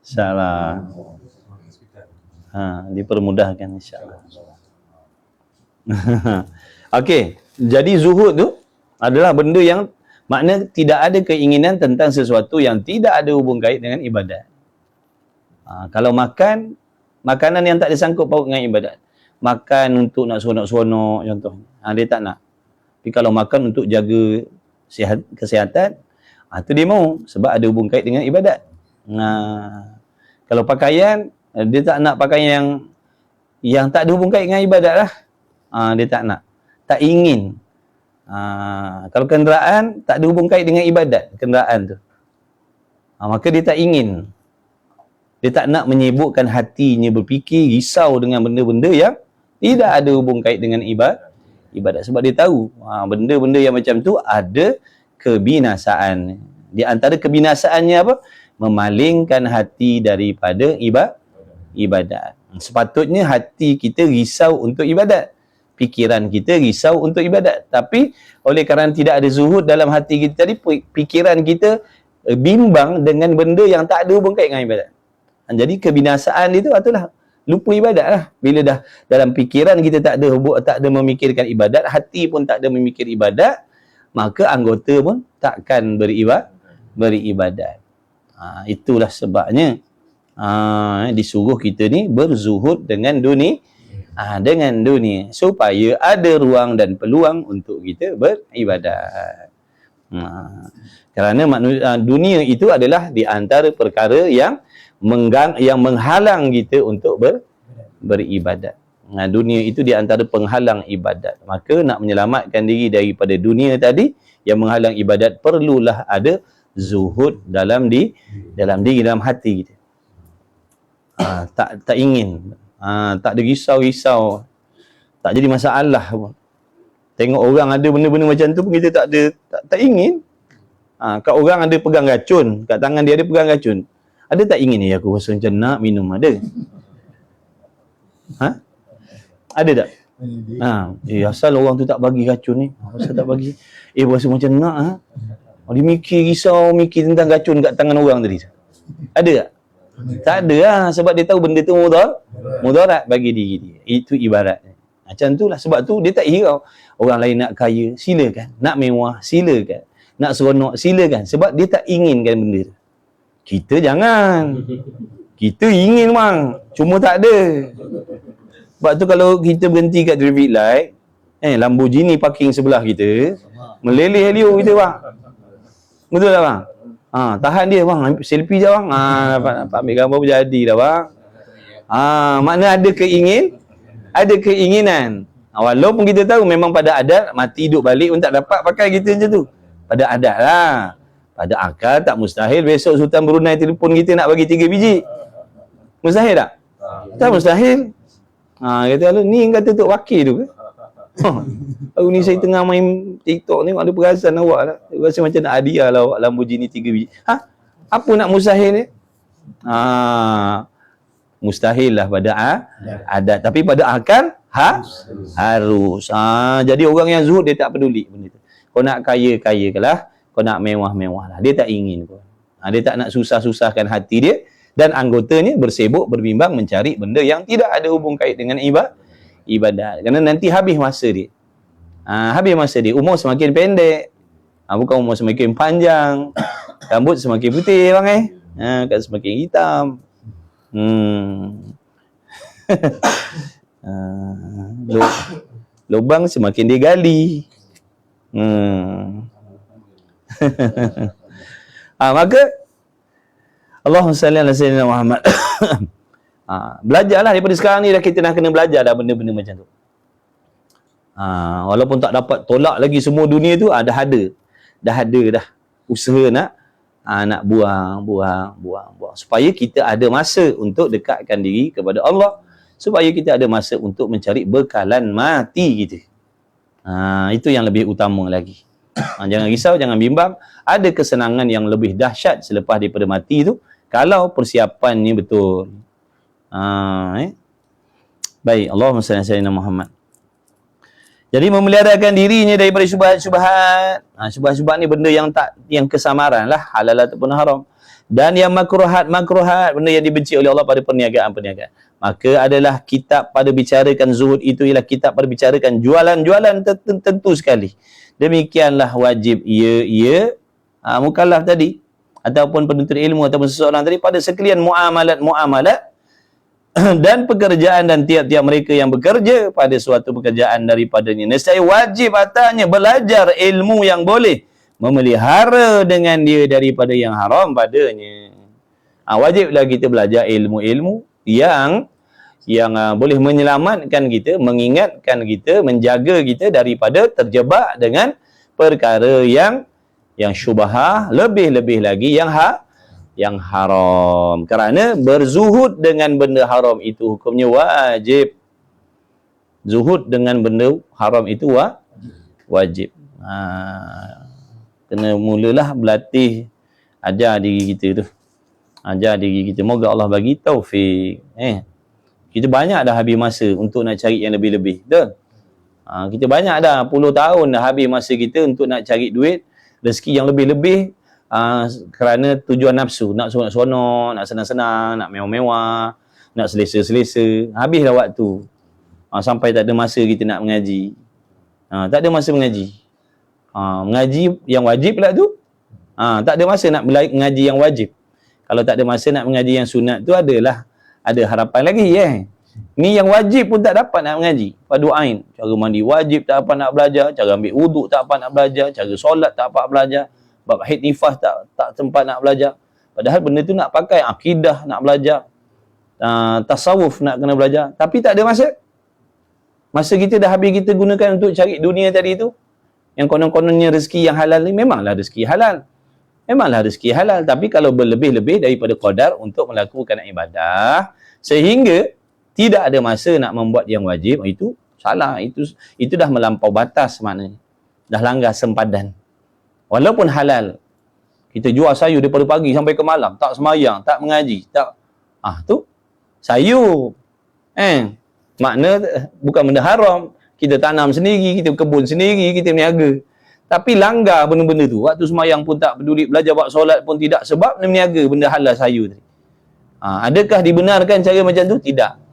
InsyaAllah. Dipermudahkan insyaAllah. Okey, jadi zuhud tu adalah benda yang makna tidak ada keinginan tentang sesuatu yang tidak ada hubung kait dengan ibadat. Kalau makan, makanan yang tak ada sangkut paut dengan ibadat. Makan untuk nak seronok-seronok contohnya. Dia tak nak. Tapi kalau makan untuk jaga kesihatan, tu dia mau sebab ada hubung kait dengan ibadat. Kalau pakaian, dia tak nak pakaian yang tak ada hubung kait dengan ibadat lah. Dia tak nak. Tak ingin. Kalau kenderaan, tak ada hubung kait dengan ibadat kenderaan tu. Maka dia tak ingin. Dia tak nak menyibukkan hatinya berfikir, risau dengan benda-benda yang tidak ada hubung kait dengan ibadat. Sebab dia tahu benda-benda yang macam tu ada kebinasaan. Di antara kebinasaannya apa? Memalingkan hati daripada ibadat. Sepatutnya hati kita risau untuk ibadat. Fikiran kita risau untuk ibadat. Tapi oleh kerana tidak ada zuhud dalam hati kita tadi, fikiran kita bimbang dengan benda yang tak ada hubung kait dengan ibadat. Jadi kebinasaan itu itulah lupa ibadat lah. Bila dah dalam fikiran kita tak ada memikirkan ibadat, hati pun tak ada memikir ibadat, maka anggota pun takkan beribadat. Itulah sebabnya disuruh kita ni berzuhud dengan dunia, supaya ada ruang dan peluang untuk kita beribadat. Kerana dunia itu adalah di antara perkara yang menghalang kita untuk beribadat. Dunia itu di antara penghalang ibadat. Maka nak menyelamatkan diri daripada dunia tadi yang menghalang ibadat, perlulah ada zuhud dalam hati kita. Tak ingin, tak ada risau-risau, tak jadi masalah pun. Tengok orang ada benda-benda macam tu pun kita tak ingin. Kat orang ada pegang racun, kat tangan dia ada pegang racun, ada tak ingin ni aku rasa macam nak minum, ada? Ada tak? Asal orang tu tak bagi racun ni, asal tak bagi, rasa macam nak. Dia mikir tentang racun kat tangan orang tadi. Ada tak? Tak ada lah, sebab dia tahu benda tu mudarat bagi diri dia. Itu ibarat macam tu lah. Sebab tu dia tak hirau orang lain nak kaya, silakan. Nak mewah, silakan. Nak seronok, silakan. Sebab dia tak inginkan benda tu. Kita jangan. Kita ingin bang, cuma tak ada. Sebab tu kalau kita berhenti kat traffic light, Lamborghini parking sebelah kita, meleleh liu kita bang. Betul tak bang? Tahan dia bang, ambil selfie je bang. Dapat ambil gambar pun jadi dah bang. Makna ada keinginan. Walaupun kita tahu memang pada adat mati hidup balik pun tak dapat pakai kita macam tu. Pada adat lah. Pada akal tak mustahil besok Sultan Brunei telefon kita nak bagi 3 biji. Mustahil tak? Tak mustahil. Kata lu ni kata Tok Wakil tu ke? Hari ni saya tengah main TikTok ni, ada perasan awak lah. Rasa macam nak hadiah lah awak Lamborghini 3 biji. Apa nak mustahil ni? Mustahil lah pada adat. Tapi pada akal harus. Jadi orang yang zuhud dia tak peduli benda tu. Kau nak kaya ke lah, kau nak mewah lah. Dia tak ingin pun. Dia tak nak susah-susahkan hati dia dan anggotanya bersibuk berbimbang mencari benda yang tidak ada hubung kait dengan ibadat. Kerana nanti habis masa dia. Habis masa dia. Umur semakin pendek. Bukan umur semakin panjang. Rambut semakin putih bang kan semakin hitam. Lubang semakin digali. Maka Allahumma salli ala sayyidina Muhammad. Belajarlah daripada sekarang ni dah, kita dah kena belajar dah benda-benda macam tu. Walaupun tak dapat tolak lagi semua dunia tu, dah ada usaha nak buang supaya kita ada masa untuk dekatkan diri kepada Allah, supaya kita ada masa untuk mencari bekalan mati kita. Itu yang lebih utama lagi. Jangan risau, jangan bimbang. Ada kesenangan yang lebih dahsyat selepas daripada mati tu, kalau persiapannya betul. Baik, Allahumma salli ala sayyidina Muhammad. Jadi memeliharakan dirinya daripada syubhat-syubhat. Syubhat-syubhat ni benda yang kesamaran lah, halal ataupun haram. Dan yang makruhat, benda yang dibenci oleh Allah pada perniagaan-perniagaan. Maka adalah kitab pada bicarakan zuhud itu ialah kitab pada bicarakan jualan-jualan tentu sekali. Demikianlah wajib ia mukallaf tadi ataupun penuntut ilmu ataupun seseorang tadi pada sekalian muamalat dan pekerjaan dan tiap-tiap mereka yang bekerja pada suatu pekerjaan daripadanya. Nescaya wajib atasnya belajar ilmu yang boleh memelihara dengan dia daripada yang haram padanya. Wajiblah kita belajar ilmu-ilmu yang boleh menyelamatkan kita, mengingatkan kita, menjaga kita daripada terjebak dengan perkara yang syubhah, lebih-lebih lagi yang haram. Kerana berzuhud dengan benda haram itu hukumnya wajib. Zuhud dengan benda haram itu wajib. Kena mulalah berlatih, ajar diri kita tu. Ajar diri kita. Moga Allah bagi taufik. Kita banyak dah habis masa untuk nak cari yang lebih-lebih. Betul? Kita banyak dah, puluh tahun dah habis masa kita untuk nak cari duit, rezeki yang lebih-lebih, kerana tujuan nafsu, nak seronok-seronok, nak senang-senang, nak mewah-mewah, nak selesa-selesa. Habislah waktu. Sampai tak ada masa kita nak mengaji. Tak ada masa mengaji. Mengaji yang wajib pula tu. Tak ada masa nak mengaji yang wajib. Kalau tak ada masa nak mengaji yang sunat tu, ada harapan lagi. Ni yang wajib pun tak dapat nak mengaji. Fardu ain. Cara mandi wajib tak dapat nak belajar. Cara ambil wuduk tak dapat nak belajar. Cara solat tak dapat belajar. Bab haid nifas tak sempat nak belajar. Padahal benda tu nak pakai, akidah nak belajar, tasawuf nak kena belajar, tapi tak ada masa. Masa kita dah habis kita gunakan untuk cari dunia tadi tu. Yang konon-kononnya rezeki yang halal ni memanglah rezeki halal. Memanglah rezeki halal, tapi kalau berlebih-lebih daripada qadar untuk melakukan ibadah sehingga tidak ada masa nak membuat yang wajib, itu salah. Itu dah melampau batas maknanya. Dah langgar sempadan. Walaupun halal, kita jual sayur daripada pagi sampai ke malam, tak semayang, tak mengaji, tak tu sayur. Makna bukan benda haram. Kita tanam sendiri, kita kebun sendiri, kita berniaga. Tapi langgar benda-benda tu. Waktu semayang pun tak peduli, belajar buat solat pun tidak, sebab dia berniaga benda halal sayur tadi. Adakah dibenarkan cara macam tu? Tidak.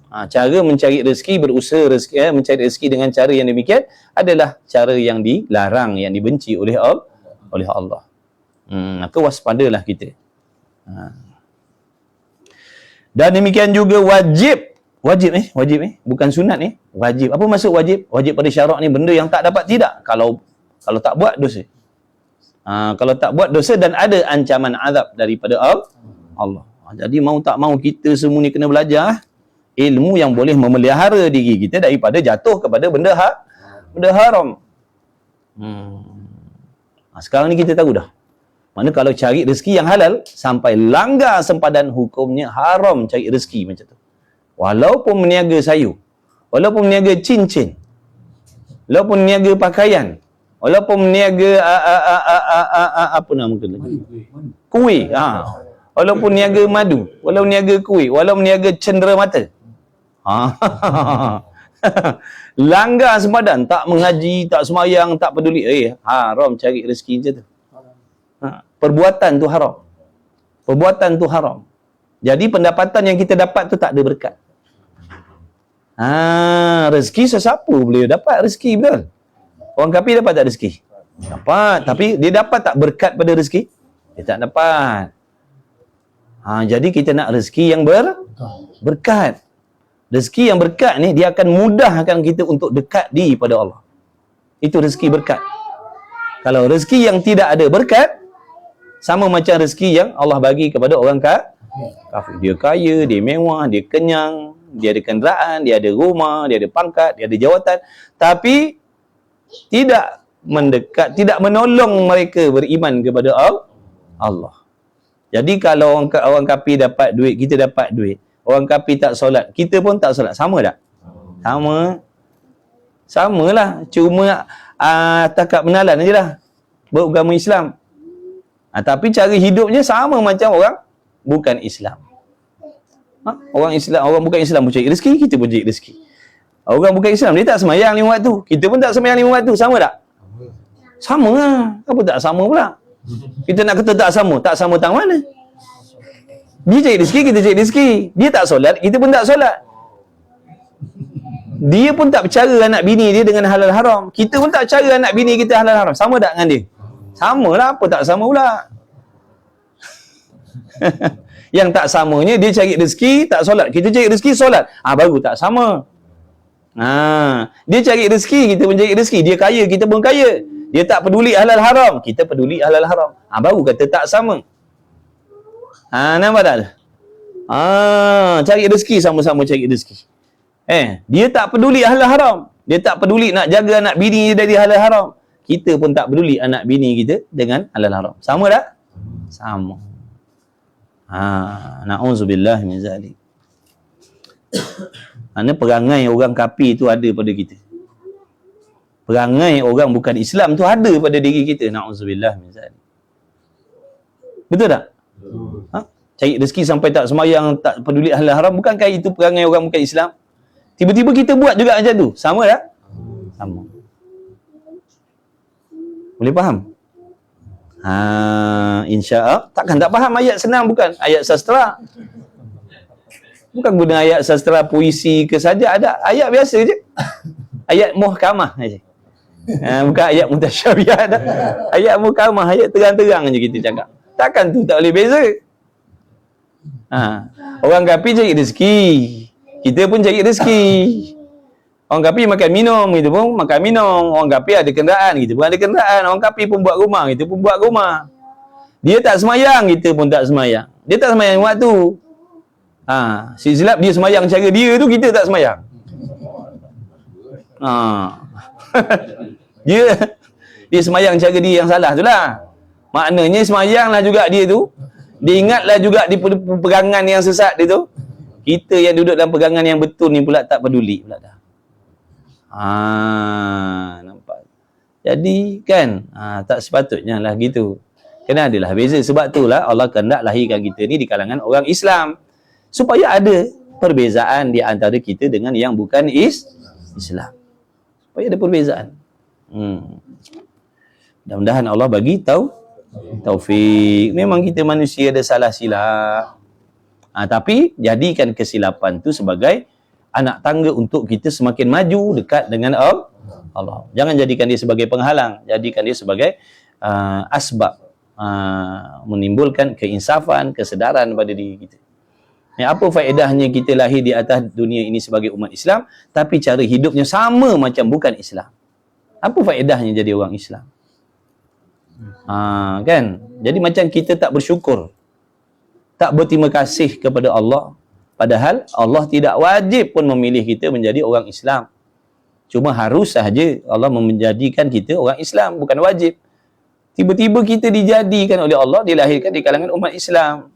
Cara mencari rezeki, berusaha rezeki, mencari rezeki dengan cara yang demikian adalah cara yang dilarang, yang dibenci oleh Allah. Maka waspadalah kita. Dan demikian juga wajib bukan sunat ni, wajib. Apa maksud wajib? Wajib pada syarak ni benda yang tak dapat tidak. Kalau tak buat dosa. Kalau tak buat dosa dan ada ancaman azab daripada Allah. Jadi mau tak mau kita semua ni kena belajar ilmu yang boleh memelihara diri kita daripada jatuh kepada benda haram. Sekarang ni kita tahu dah. Mana kalau cari rezeki yang halal sampai langgar sempadan, hukumnya haram cari rezeki macam tu. Walaupun meniaga sayur, walaupun meniaga cincin, walaupun meniaga pakaian, walaupun meniaga apa nama lagi? Kuih. Walaupun meniaga madu, walaupun meniaga kuih, walaupun meniaga cendera mata. Langgar sempadan, tak mengaji, tak semayang, tak peduli, haram cari rezeki macam tu. Perbuatan tu haram. Perbuatan tu haram. Jadi pendapatan yang kita dapat tu tak ada berkat. Rezeki sesiapa boleh dapat rezeki, betul? Orang kafir dapat tak rezeki? Dapat, tapi dia dapat tak berkat pada rezeki? Dia tak dapat. Jadi kita nak rezeki yang berkat. Rezeki yang berkat ni dia akan mudahkan kita untuk dekat pada Allah. Itu rezeki berkat. Kalau rezeki yang tidak ada berkat, sama macam rezeki yang Allah bagi kepada orang kafir. Dia kaya, dia mewah, dia kenyang, dia ada kenderaan, dia ada rumah, dia ada pangkat, dia ada jawatan, tapi tidak mendekat, tidak menolong mereka beriman kepada Allah. Jadi kalau orang kafir dapat duit, kita dapat duit. Orang kafir tak solat, kita pun tak solat. Sama tak? Samalah. Cuma takat penalan je lah beragama Islam. Tapi cara hidupnya sama macam orang bukan Islam. Orang bukan Islam pun cari rezeki, kita pun cari rezeki. Orang bukan Islam, dia tak semayang 5 waktu. Kita pun tak semayang 5 waktu. Sama tak? Sama lah. Apa tak sama pula? Kita nak kata tak sama. Tak sama tang mana? Dia cari rezeki, kita cari rezeki. Dia tak solat, kita pun tak solat. Dia pun tak percara anak bini dia dengan halal haram. Kita pun tak percara anak bini kita halal haram. Sama tak dengan dia? Sama lah. Apa tak sama pula? Yang tak samanya dia cari rezeki, tak solat. Kita cari rezeki, solat. Baru tak sama. Dia cari rezeki, kita pun cari rezeki. Dia kaya, kita pun kaya. Dia tak peduli halal haram, kita peduli halal haram. Baru kata tak sama. Nampak tak? Cari rezeki, sama-sama cari rezeki. Dia tak peduli halal haram. Dia tak peduli nak jaga anak bini dia dari halal haram. Kita pun tak peduli anak bini kita dengan halal haram. Sama tak? Sama. Na'udzubillah min zalik. Mana perangai orang kafir tu ada pada kita. Perangai orang bukan Islam tu ada pada diri kita. Na'udzubillah min zalik. Betul tak? Cari rezeki sampai tak semayang, tak peduli halal haram. Bukankah itu perangai orang bukan Islam? Tiba-tiba kita buat juga macam tu. Sama tak? Sama. Boleh faham? InsyaAllah. Takkan tak faham ayat senang bukan? Ayat sastra. Bukan guna ayat sastra puisi ke saja. Ada ayat biasa je. Ayat muhkamah je. Bukan ayat mutasyabihat dah. Ayat muhkamah, ayat terang-terang je kita cakap. Takkan tu tak boleh beza. Orang kafir cari rezeki. Kita pun cari rezeki. Orang kafir makan minum, kita pun makan minum. Orang kafir ada kenderaan, kita pun ada kenderaan. Orang kafir pun buat rumah, kita pun buat rumah. Dia tak semayang, kita pun tak semayang. Dia tak semayang waktu. Silap dia semayang cara dia tu, kita tak semayang. Dia semayang cara dia yang salah tu lah. Maknanya semayanglah juga dia tu. Dia ingatlah juga di pegangan yang sesat dia tu. Kita yang duduk dalam pegangan yang betul ni pula tak peduli pula dah. Nampak. Jadi kan, tak sepatutnya lah gitu. Kena adalah beza. Sebab itulah Allah kehendak lahirkan kita ni di kalangan orang Islam. Supaya ada perbezaan di antara kita dengan yang bukan Islam. Supaya ada perbezaan. Mudah-mudahan Allah bagi taufik. Memang kita manusia ada salah silap. Tapi jadikan kesilapan tu sebagai anak tangga untuk kita semakin maju dekat dengan Allah. Jangan jadikan dia sebagai penghalang. Jadikan dia sebagai asbab menimbulkan keinsafan, kesedaran pada diri kita. Apa faedahnya kita lahir di atas dunia ini sebagai umat Islam, tapi cara hidupnya sama macam bukan Islam? Apa faedahnya jadi orang Islam? Kan? Jadi macam kita tak bersyukur, tak berterima kasih kepada Allah. Padahal Allah tidak wajib pun memilih kita menjadi orang Islam. Cuma harus sahaja Allah menjadikan kita orang Islam, bukan wajib. Tiba-tiba kita dijadikan oleh Allah, dilahirkan di kalangan umat Islam.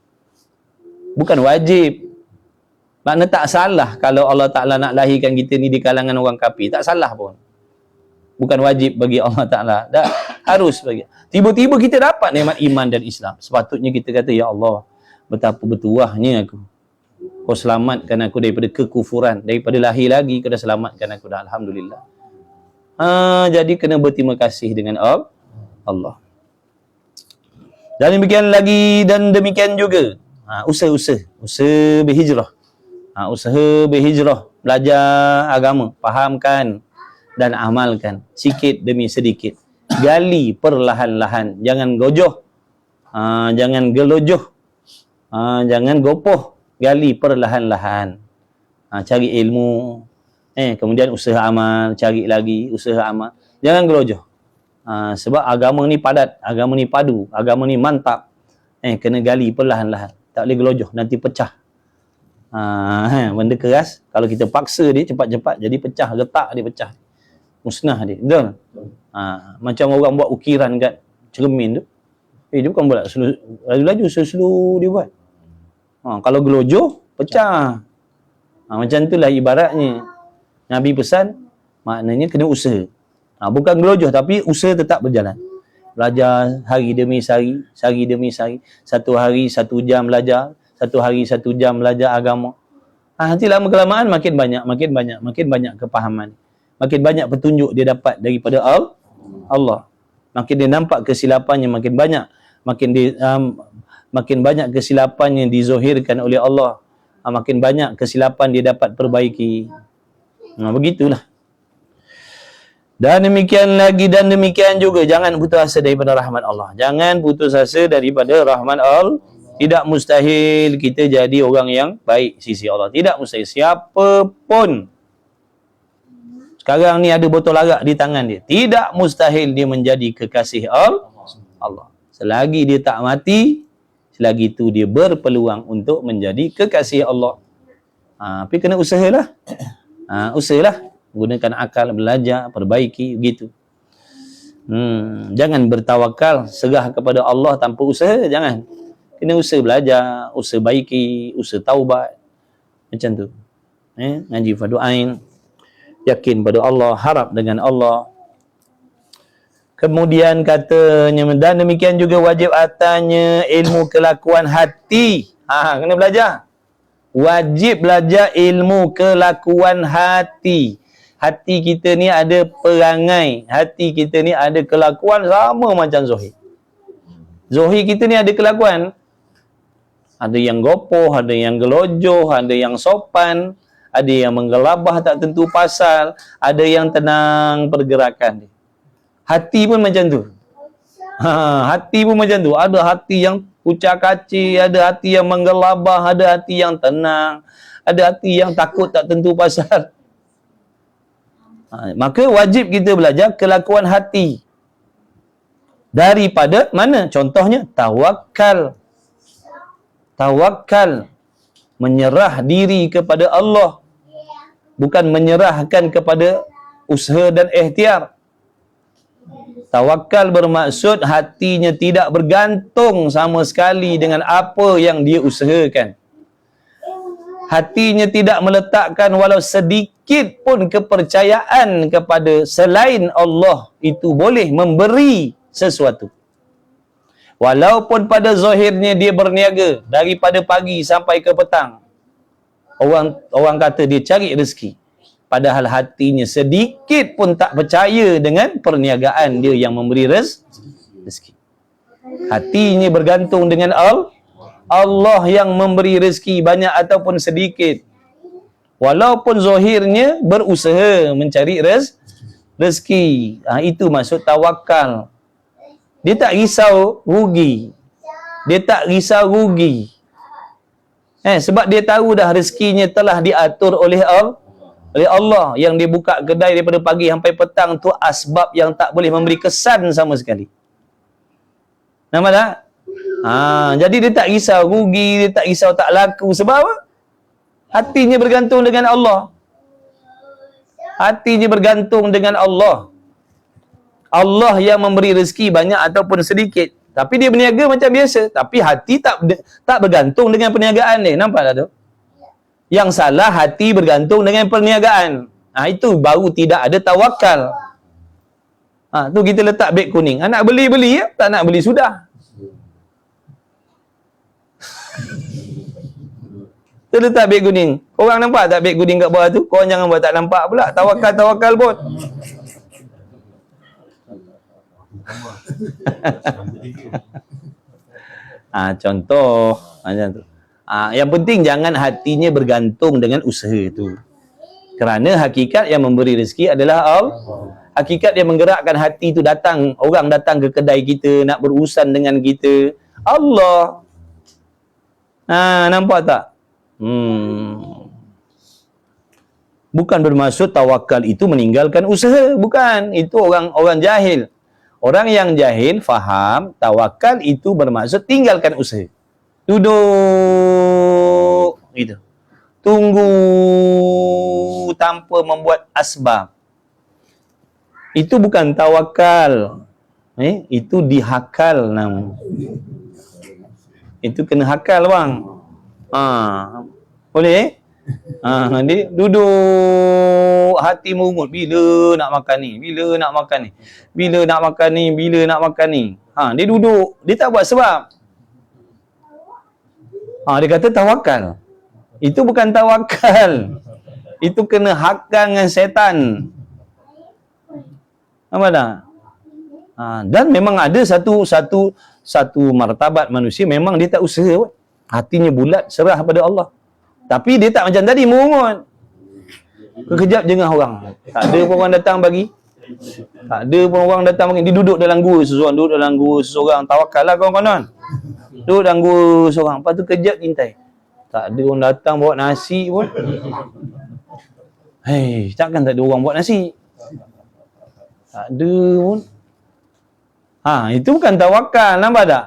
Bukan wajib. Makna tak salah kalau Allah Ta'ala nak lahirkan kita ni di kalangan orang kafir. Tak salah pun. Bukan wajib bagi Allah Ta'ala. Dah, harus bagi. Tiba-tiba kita dapat nikmat iman dan Islam. Sepatutnya kita kata, Ya Allah, betapa bertuahnya aku. Kau selamatkan aku daripada kekufuran. Daripada lahir lagi, kau dah selamatkan aku dah. Alhamdulillah. Jadi kena berterima kasih dengan Allah. Dan demikian juga usaha berhijrah. Usaha berhijrah, belajar agama, fahamkan dan amalkan sikit demi sedikit. Gali perlahan-lahan, jangan gojoh. Jangan gelojoh. Jangan gopoh. Gali perlahan-lahan. Cari ilmu. Kemudian usaha amal, cari lagi usaha amal. Jangan gelojoh. Sebab agama ni padat, agama ni padu, agama ni mantap. Kena gali perlahan-lahan. Tak boleh gelojoh, nanti pecah. Benda keras, kalau kita paksa dia cepat-cepat, jadi pecah, retak dia pecah. Musnah dia. Betul? Macam orang buat ukiran kat cermin tu. Dia bukan buat laju-laju, slow dia buat. Kalau gelojoh, pecah. Macam itulah ibaratnya. Nabi pesan, maknanya kena usaha. Bukan gelojoh, tapi usaha tetap berjalan. Belajar hari demi hari, sehari demi sehari. 1 hari 1 jam belajar, 1 hari 1 jam belajar agama. Nanti lama-kelamaan makin banyak kepahaman. Makin banyak petunjuk dia dapat daripada Allah. Makin dia nampak kesilapannya makin banyak. Makin banyak kesilapan yang dizohirkan oleh Allah. Makin banyak kesilapan dia dapat perbaiki. Begitulah. Dan demikian juga jangan putus asa daripada rahmat Allah. Jangan putus asa daripada rahmat Allah. Tidak mustahil kita jadi orang yang baik sisi Allah. Tidak mustahil. Siapapun sekarang ni ada botol arak di tangan dia, tidak mustahil dia menjadi kekasih Allah. Selagi dia tak mati, selagi itu dia berpeluang untuk menjadi kekasih Allah. Tapi kena usahalah. Usahalah. Gunakan akal, belajar, perbaiki, begitu. Jangan bertawakal, serah kepada Allah tanpa usaha, jangan. Kena usaha belajar, usaha baiki, usaha taubat. Macam tu. Ngaji fardu ain, yakin pada Allah, harap dengan Allah. Kemudian katanya, dan demikian juga wajib atasnya ilmu kelakuan hati. Kena belajar. Wajib belajar ilmu kelakuan hati. Hati kita ni ada perangai, hati kita ni ada kelakuan sama macam Zohir. Zohir kita ni ada kelakuan. Ada yang gopoh, ada yang gelojoh, ada yang sopan, ada yang menggelabah tak tentu pasal, ada yang tenang pergerakan dia. Hati pun macam tu. Hati pun macam tu. Ada hati yang kucak kacir, ada hati yang menggelabah, ada hati yang tenang, ada hati yang takut tak tentu pasal. Maka wajib kita belajar kelakuan hati. Daripada mana? Contohnya tawakal. Tawakal, menyerah diri kepada Allah, bukan menyerahkan kepada usaha dan ikhtiar. Tawakal bermaksud hatinya tidak bergantung sama sekali dengan apa yang dia usahakan. Hatinya tidak meletakkan walau sedikit pun kepercayaan kepada selain Allah itu boleh memberi sesuatu. Walaupun pada zahirnya dia berniaga daripada pagi sampai ke petang. Orang kata dia cari rezeki. Padahal hatinya sedikit pun tak percaya dengan perniagaan dia yang memberi rezeki. Hatinya bergantung dengan Allah yang memberi rezeki banyak ataupun sedikit. Walaupun zahirnya berusaha mencari rezeki. Itu maksud tawakal. Dia tak risau rugi. Dia tak risau rugi. Sebab dia tahu dah rezekinya telah diatur oleh Allah. Yang dia buka kedai daripada pagi sampai petang tu asbab yang tak boleh memberi kesan sama sekali. Nampak tak? Jadi dia tak risau rugi, dia tak risau tak laku. Sebab apa? Hatinya bergantung dengan Allah. Hatinya bergantung dengan Allah. Allah yang memberi rezeki banyak ataupun sedikit. Tapi dia berniaga macam biasa. Tapi hati tak bergantung dengan perniagaan dia. Nampak tak tu? Yang salah hati bergantung dengan perniagaan. Itu baru tidak ada tawakal. Tu kita letak beg kuning. Nak beli-beli ya? Tak nak beli sudah. Tu letak beg kuning. Korang nampak tak beg kuning kat bawah tu? Korang jangan buat tak nampak pula. Tawakal pun. Contoh macam tu. Yang penting jangan hatinya bergantung dengan usaha tu. Kerana hakikat yang memberi rezeki adalah Allah. Hakikat yang menggerakkan hati tu datang, orang datang ke kedai kita nak berurusan dengan kita, Allah. Nampak tak? Bukan bermaksud tawakal itu meninggalkan usaha, bukan. Itu orang jahil. Orang yang jahil faham tawakal itu bermaksud tinggalkan usaha. Duduk gitu. Tunggu tanpa membuat asbab. Itu bukan tawakal. Itu dihakal namanya. Itu kena hakal bang. Boleh? Dia duduk hati merungut, bila nak makan ni, bila nak makan ni, bila nak makan ni, bila nak makan ni. Dia duduk, dia tak buat sebab. Dia kata tawakal. Itu bukan tawakal. Itu kena hakkan dengan setan. Apa dah? Dan memang ada satu martabat manusia memang dia tak usaha. Hatinya bulat, serah pada Allah. Tapi dia tak macam tadi, mungut. Kekejap jengah orang. Tak ada pun orang datang bagi. Tak ada pun orang datang bagi. Dia duduk dalam gua seseorang. Duduk dalam gua seseorang. Tawakal lah kawan-kawan. Duduk dalam gua seseorang. Lepas tu kejap intai. Tak ada orang datang bawa nasi pun. Hei, takkan tak ada orang buat nasi? Tak ada pun. Itu bukan tawakal, nampak tak?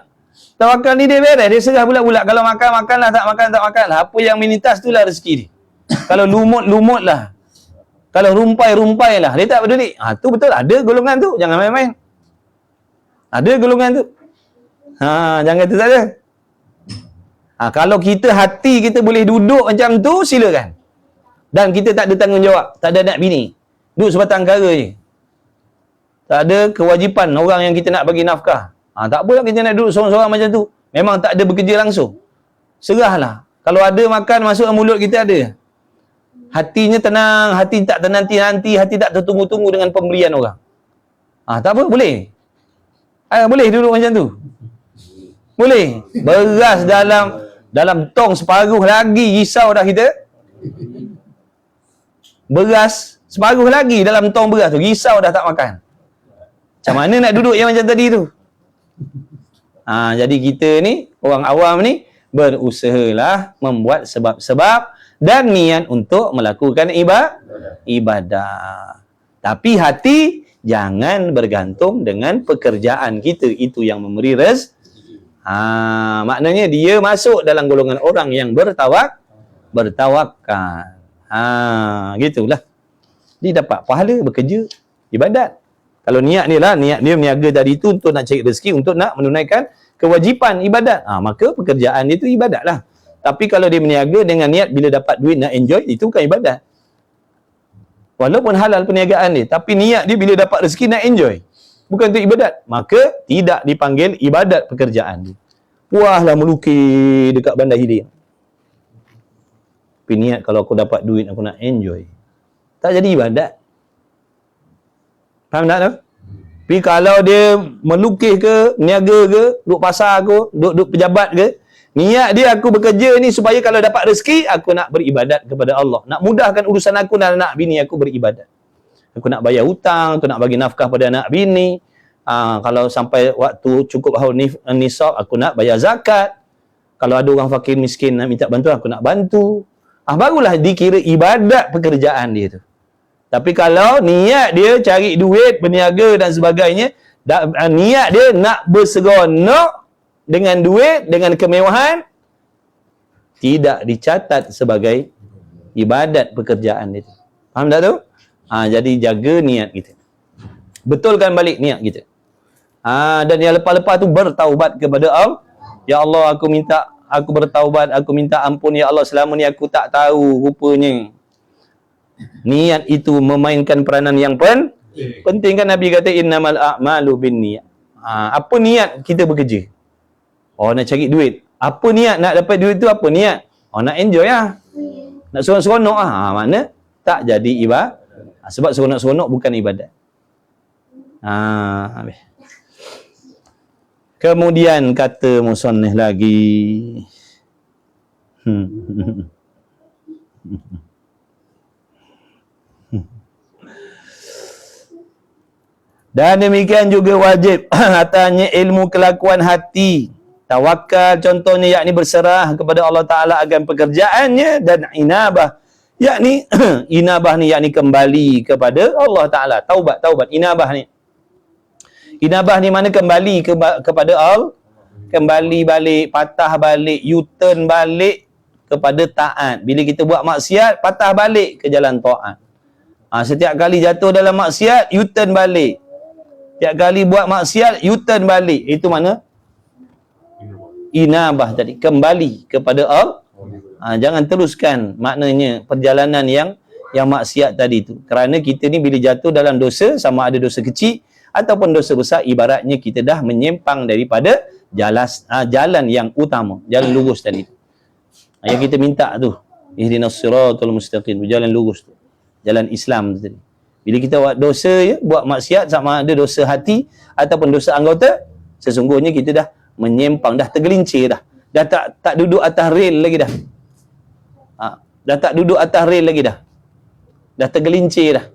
Tawakal ni dia beres, dia serah bulat-bulat. Kalau makan, makanlah, tak makan, tak makanlah. Apa yang minitas tu lah rezeki dia. Kalau lumut lah. Kalau rumpai lah. Dia tak peduli. Tu betul, ada golongan tu. Jangan main-main. Ada golongan tu. Jangan kata tak ada. Kalau kita hati kita boleh duduk macam tu, silakan. Dan kita tak ada tanggungjawab. Tak ada anak bini. Duduk sebatang kara je. Tak ada kewajipan orang yang kita nak bagi nafkah. Tak apalah kita nak duduk seorang-seorang macam tu. Memang tak ada bekerja langsung. Serahlah. Kalau ada makan masuk mulut kita ada. Hatinya tenang, hati tak ternanti-nanti, hati tak tertunggu-tunggu dengan pemberian orang. Tak apa, boleh. Boleh duduk macam tu. Boleh. Beras dalam tong separuh lagi, risau dah kita. Beras separuh lagi dalam tong beras tu, risau dah tak makan. Macam mana nak duduk yang macam tadi tu? Jadi kita ni, orang awam ni, berusahalah membuat sebab-sebab dan niat untuk melakukan ibadah. Tapi hati jangan bergantung dengan pekerjaan kita. Itu yang memberi rezeki. Maknanya dia masuk dalam golongan orang yang bertawakal. Gitulah. Dia dapat pahala bekerja ibadat. Kalau niat dia meniaga tadi tu untuk nak cari rezeki, untuk nak menunaikan kewajipan ibadat. Maka pekerjaan dia tu ibadat lah. Tapi kalau dia meniaga dengan niat bila dapat duit nak enjoy, itu bukan ibadat. Walaupun halal perniagaan dia, tapi niat dia bila dapat rezeki nak enjoy. Bukan itu ibadat. Maka tidak dipanggil ibadat pekerjaan dia. Puaslah melukis dekat Bandar Hilir. Tapi niat kalau aku dapat duit aku nak enjoy. Tak jadi ibadat. Faham tak tu? Tapi kalau dia melukis ke, niaga ke, duduk pasar ke, duduk pejabat ke, niat dia aku bekerja ni supaya kalau dapat rezeki, aku nak beribadat kepada Allah. Nak mudahkan urusan aku dan anak bini aku beribadat. Aku nak bayar hutang, aku nak bagi nafkah pada anak bini. Kalau sampai waktu cukup haul nisab, aku nak bayar zakat. Kalau ada orang fakir miskin nak minta bantuan, aku nak bantu. Barulah dikira ibadat pekerjaan dia tu. Tapi kalau niat dia cari duit, berniaga dan sebagainya, niat dia nak berseronok dengan duit, dengan kemewahan, tidak dicatat sebagai ibadat pekerjaan dia. Faham tak tu? Jadi jaga niat kita. Betulkan balik niat kita. Dan yang lepas-lepas tu bertaubat kepada Allah. Ya Allah, aku bertaubat, aku minta ampun ya Allah, selama ni aku tak tahu rupanya niat itu memainkan peranan yang penting. Kan Nabi kata innamal a'malu binniyat. Apa niat kita bekerja? Nak cari duit. Apa niat nak dapat duit tu? Apa niat? Nak enjoy lah. Nak seronok-seronok lah. Makna tak jadi ibadat. Sebab seronok-seronok bukan ibadat. Habis. Kemudian kata musannif lagi. Dan demikian juga wajib atasnya ilmu kelakuan hati. Tawakal contohnya yakni berserah kepada Allah Ta'ala akan pekerjaannya, dan inabah yakni inabah ni yakni kembali kepada Allah Ta'ala. Taubat inabah ni. Inabah ni mana kembali kepada Allah, kembali balik, patah balik, U-turn balik kepada taat. Bila kita buat maksiat, patah balik ke jalan taat. Setiap kali jatuh dalam maksiat, U-turn balik. Setiap kali buat maksiat, U-turn balik. Itu mana? Inabah tadi. Kembali kepada Allah. Jangan teruskan maknanya perjalanan yang maksiat tadi tu. Kerana kita ni bila jatuh dalam dosa, sama ada dosa kecil ataupun dosa besar, ibaratnya kita dah menyimpang daripada jalan yang utama, jalan lurus tadi. Yang kita minta tu. Ihdinas siratal mustaqim, jalan lurus tu. Jalan Islam tu tadi. Bila kita buat dosa ya, buat maksiat, sama ada dosa hati ataupun dosa anggota, sesungguhnya kita dah menyimpang, dah tergelincir dah. Dah tak duduk atas rel lagi dah. Dah tak duduk atas rel lagi dah. Dah tergelincir dah.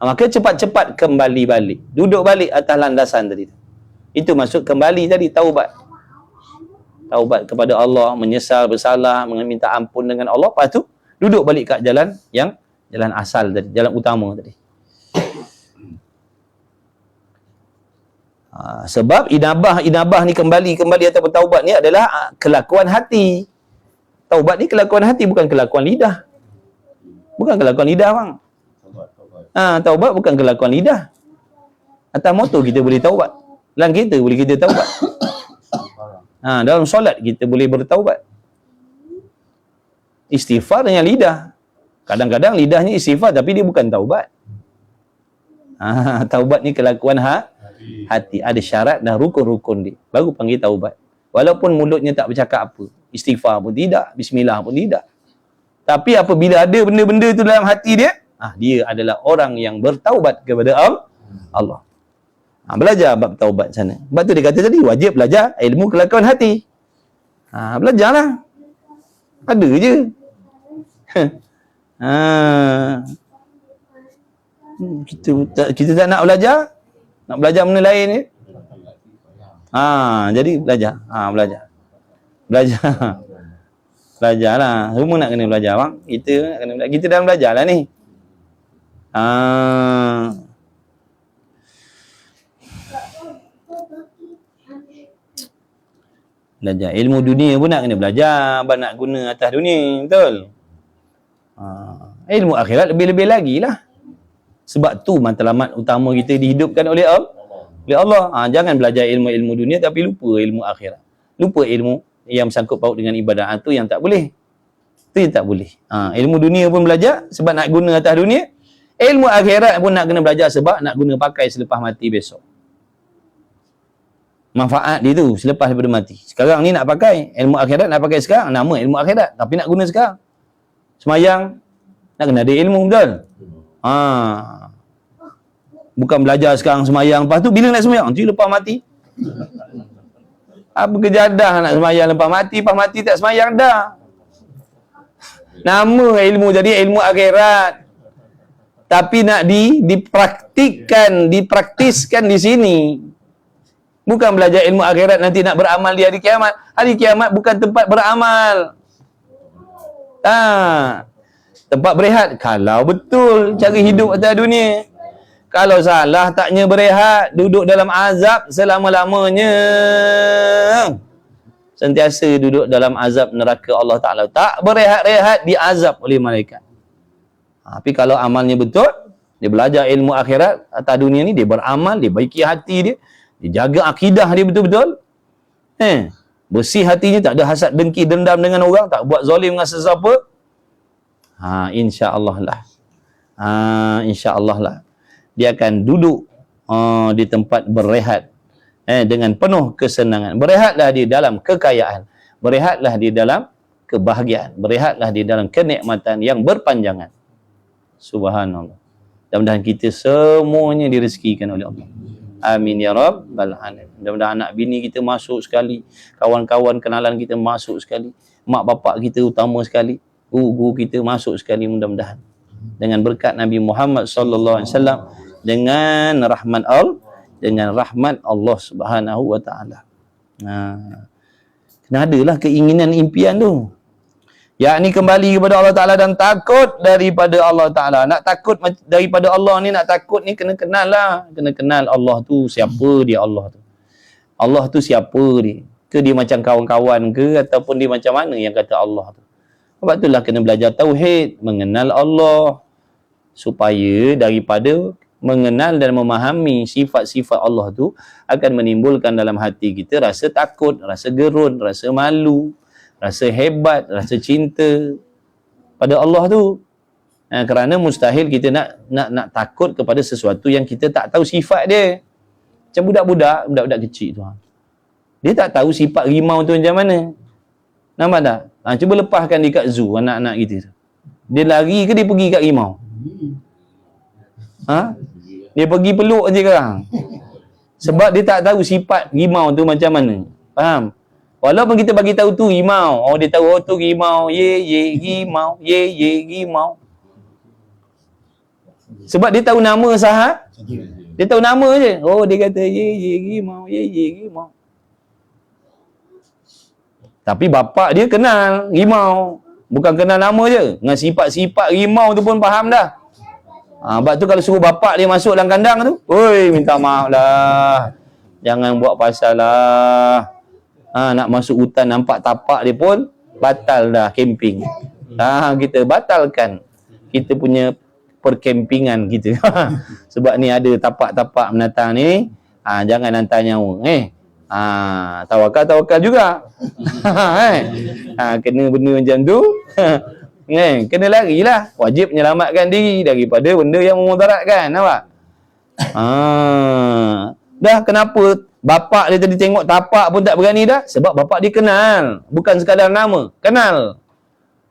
Maka cepat-cepat kembali balik. Duduk balik atas landasan tadi. Itu maksud kembali tadi, taubat. Taubat kepada Allah, menyesal bersalah, meminta ampun dengan Allah, lepas tu duduk balik kat jalan yang jalan asal tadi, jalan utama tadi. Sebab inabah ni kembali ataupun taubat ni adalah kelakuan hati. Taubat ni kelakuan hati, bukan kelakuan lidah. Bukan kelakuan lidah bang. Taubat bukan kelakuan lidah. Atas motor kita boleh taubat. Dalam kereta boleh kita taubat. Dalam solat kita boleh bertaubat. Istighfar dengan lidah. Kadang-kadang lidahnya istighfar tapi dia bukan taubat. Taubat ni kelakuan hati. Ada syarat dan rukun-rukun dia. Baru panggil taubat. Walaupun mulutnya tak bercakap apa. Istighfar pun tidak. Bismillah pun tidak. Tapi apabila ada benda-benda tu dalam hati dia, dia adalah orang yang bertaubat kepada Allah. Belajar bab taubat sana. Sebab tu dia kata tadi, wajib belajar ilmu kelakuan hati. Belajarlah. Ada je. Kita tak nak belajar. Nak belajar benda lain ni. Jadi belajar. Belajarlah. Semua nak kena belajar bang. Kita nak kena belajar. Kita dah belajar lah ni. Belajar ilmu dunia pun nak kena belajar, abang nak guna atas dunia, betul? Ilmu akhirat lebih-lebih lagi lah. Sebab tu matlamat utama kita dihidupkan oleh Allah. Jangan belajar ilmu-ilmu dunia tapi lupa ilmu akhirat. Lupa ilmu yang sangkut paut dengan ibadah. Tu yang tak boleh. Tu yang tak boleh. Ilmu dunia pun belajar sebab nak guna atas dunia. Ilmu akhirat pun nak kena belajar sebab nak guna pakai selepas mati besok. Manfaat dia tu selepas daripada mati. Sekarang ni nak pakai ilmu akhirat, nak pakai sekarang, nama ilmu akhirat, tapi nak guna sekarang. Semayang nak kena ada ilmu, betul? Bukan belajar sekarang semayang, lepas tu bila nak semayang? Nanti lepas mati. Apa kejadah nak semayang lepas mati tak semayang dah. Nama ilmu jadi ilmu akhirat. Tapi nak dipraktiskan di sini. Bukan belajar ilmu akhirat nanti nak beramal di hari kiamat. Hari kiamat bukan tempat beramal. Tempat berehat. Kalau betul cara hidup atas dunia. Kalau salah taknya berehat. Duduk dalam azab selama-lamanya. Sentiasa duduk dalam azab neraka Allah Ta'ala. Tak berehat-rehat diazab oleh malaikat. Tapi kalau amalnya betul, dia belajar ilmu akhirat atas dunia ni, dia beramal, dia baiki hati dia. Dia jaga akidah dia betul-betul. Bersih hatinya, tak ada hasad, dengki, dendam dengan orang, tak buat zalim dengan sesiapa. Insya-Allah lah. Insya-Allah lah. Dia akan duduk di tempat berehat dengan penuh kesenangan. Berehatlah di dalam kekayaan. Berehatlah di dalam kebahagiaan. Berehatlah di dalam kenikmatan yang berpanjangan. Subhanallah. Mudah-mudahan kita semuanya direzekikan oleh Allah. Amin ya rabbal alamin. Mudah-mudahan anak bini kita masuk sekali, kawan-kawan kenalan kita masuk sekali, mak bapak kita utama sekali, guru kita masuk sekali, mudah-mudahan. Dengan berkat Nabi Muhammad sallallahu alaihi wasallam, dengan rahmat Allah Subhanahu wa taala. Kena adalah keinginan impian tu. Yakni kembali kepada Allah Ta'ala dan takut daripada Allah Ta'ala. Nak takut daripada Allah ni, nak takut ni kena kenal lah. Kena kenal Allah tu siapa dia, Allah tu. Allah tu siapa dia. Ke dia macam kawan-kawan ke ataupun dia macam mana yang kata Allah tu. Sebab itulah kena belajar tauhid, mengenal Allah. Supaya daripada mengenal dan memahami sifat-sifat Allah tu akan menimbulkan dalam hati kita rasa takut, rasa gerun, rasa malu, rasa hebat, rasa cinta pada Allah tu. Kerana mustahil kita nak takut kepada sesuatu yang kita tak tahu sifat dia. Macam budak-budak kecil tu. Dia tak tahu sifat rimau tu macam mana. Nampak tak? Cuba lepaskan dia kat zoo, anak-anak kita. Dia lari ke dia pergi kat rimau? Dia pergi peluk je sekarang. Sebab dia tak tahu sifat rimau tu macam mana. Faham? Walaupun kita bagi tahu tu rimau, dia tahu tu rimau, ye rimau, ye rimau. Sebab dia tahu nama sahat. Dia tahu nama je. Dia kata ye rimau, ye rimau. Tapi bapak dia kenal rimau. Bukan kenal nama je. Dengan sifat-sifat rimau tu pun faham dah. Sebab tu kalau suruh bapak dia masuk dalam kandang tu, oi, minta maaf lah. Jangan buat pasal lah. Nak masuk hutan nampak tapak dia pun batal dah camping. Kita batalkan kita punya perkempingan kita. Sebab ni ada tapak-tapak menatang ni. Jangan hantar nyawa. Tawakal juga. Kena benda macam tu. Kena larilah. Wajib menyelamatkan diri daripada benda yang memudaratkan. Nampak? Dah kenapa bapak dia tadi tengok tapak pun tak berani dah? Sebab bapak dia kenal. Bukan sekadar nama. Kenal.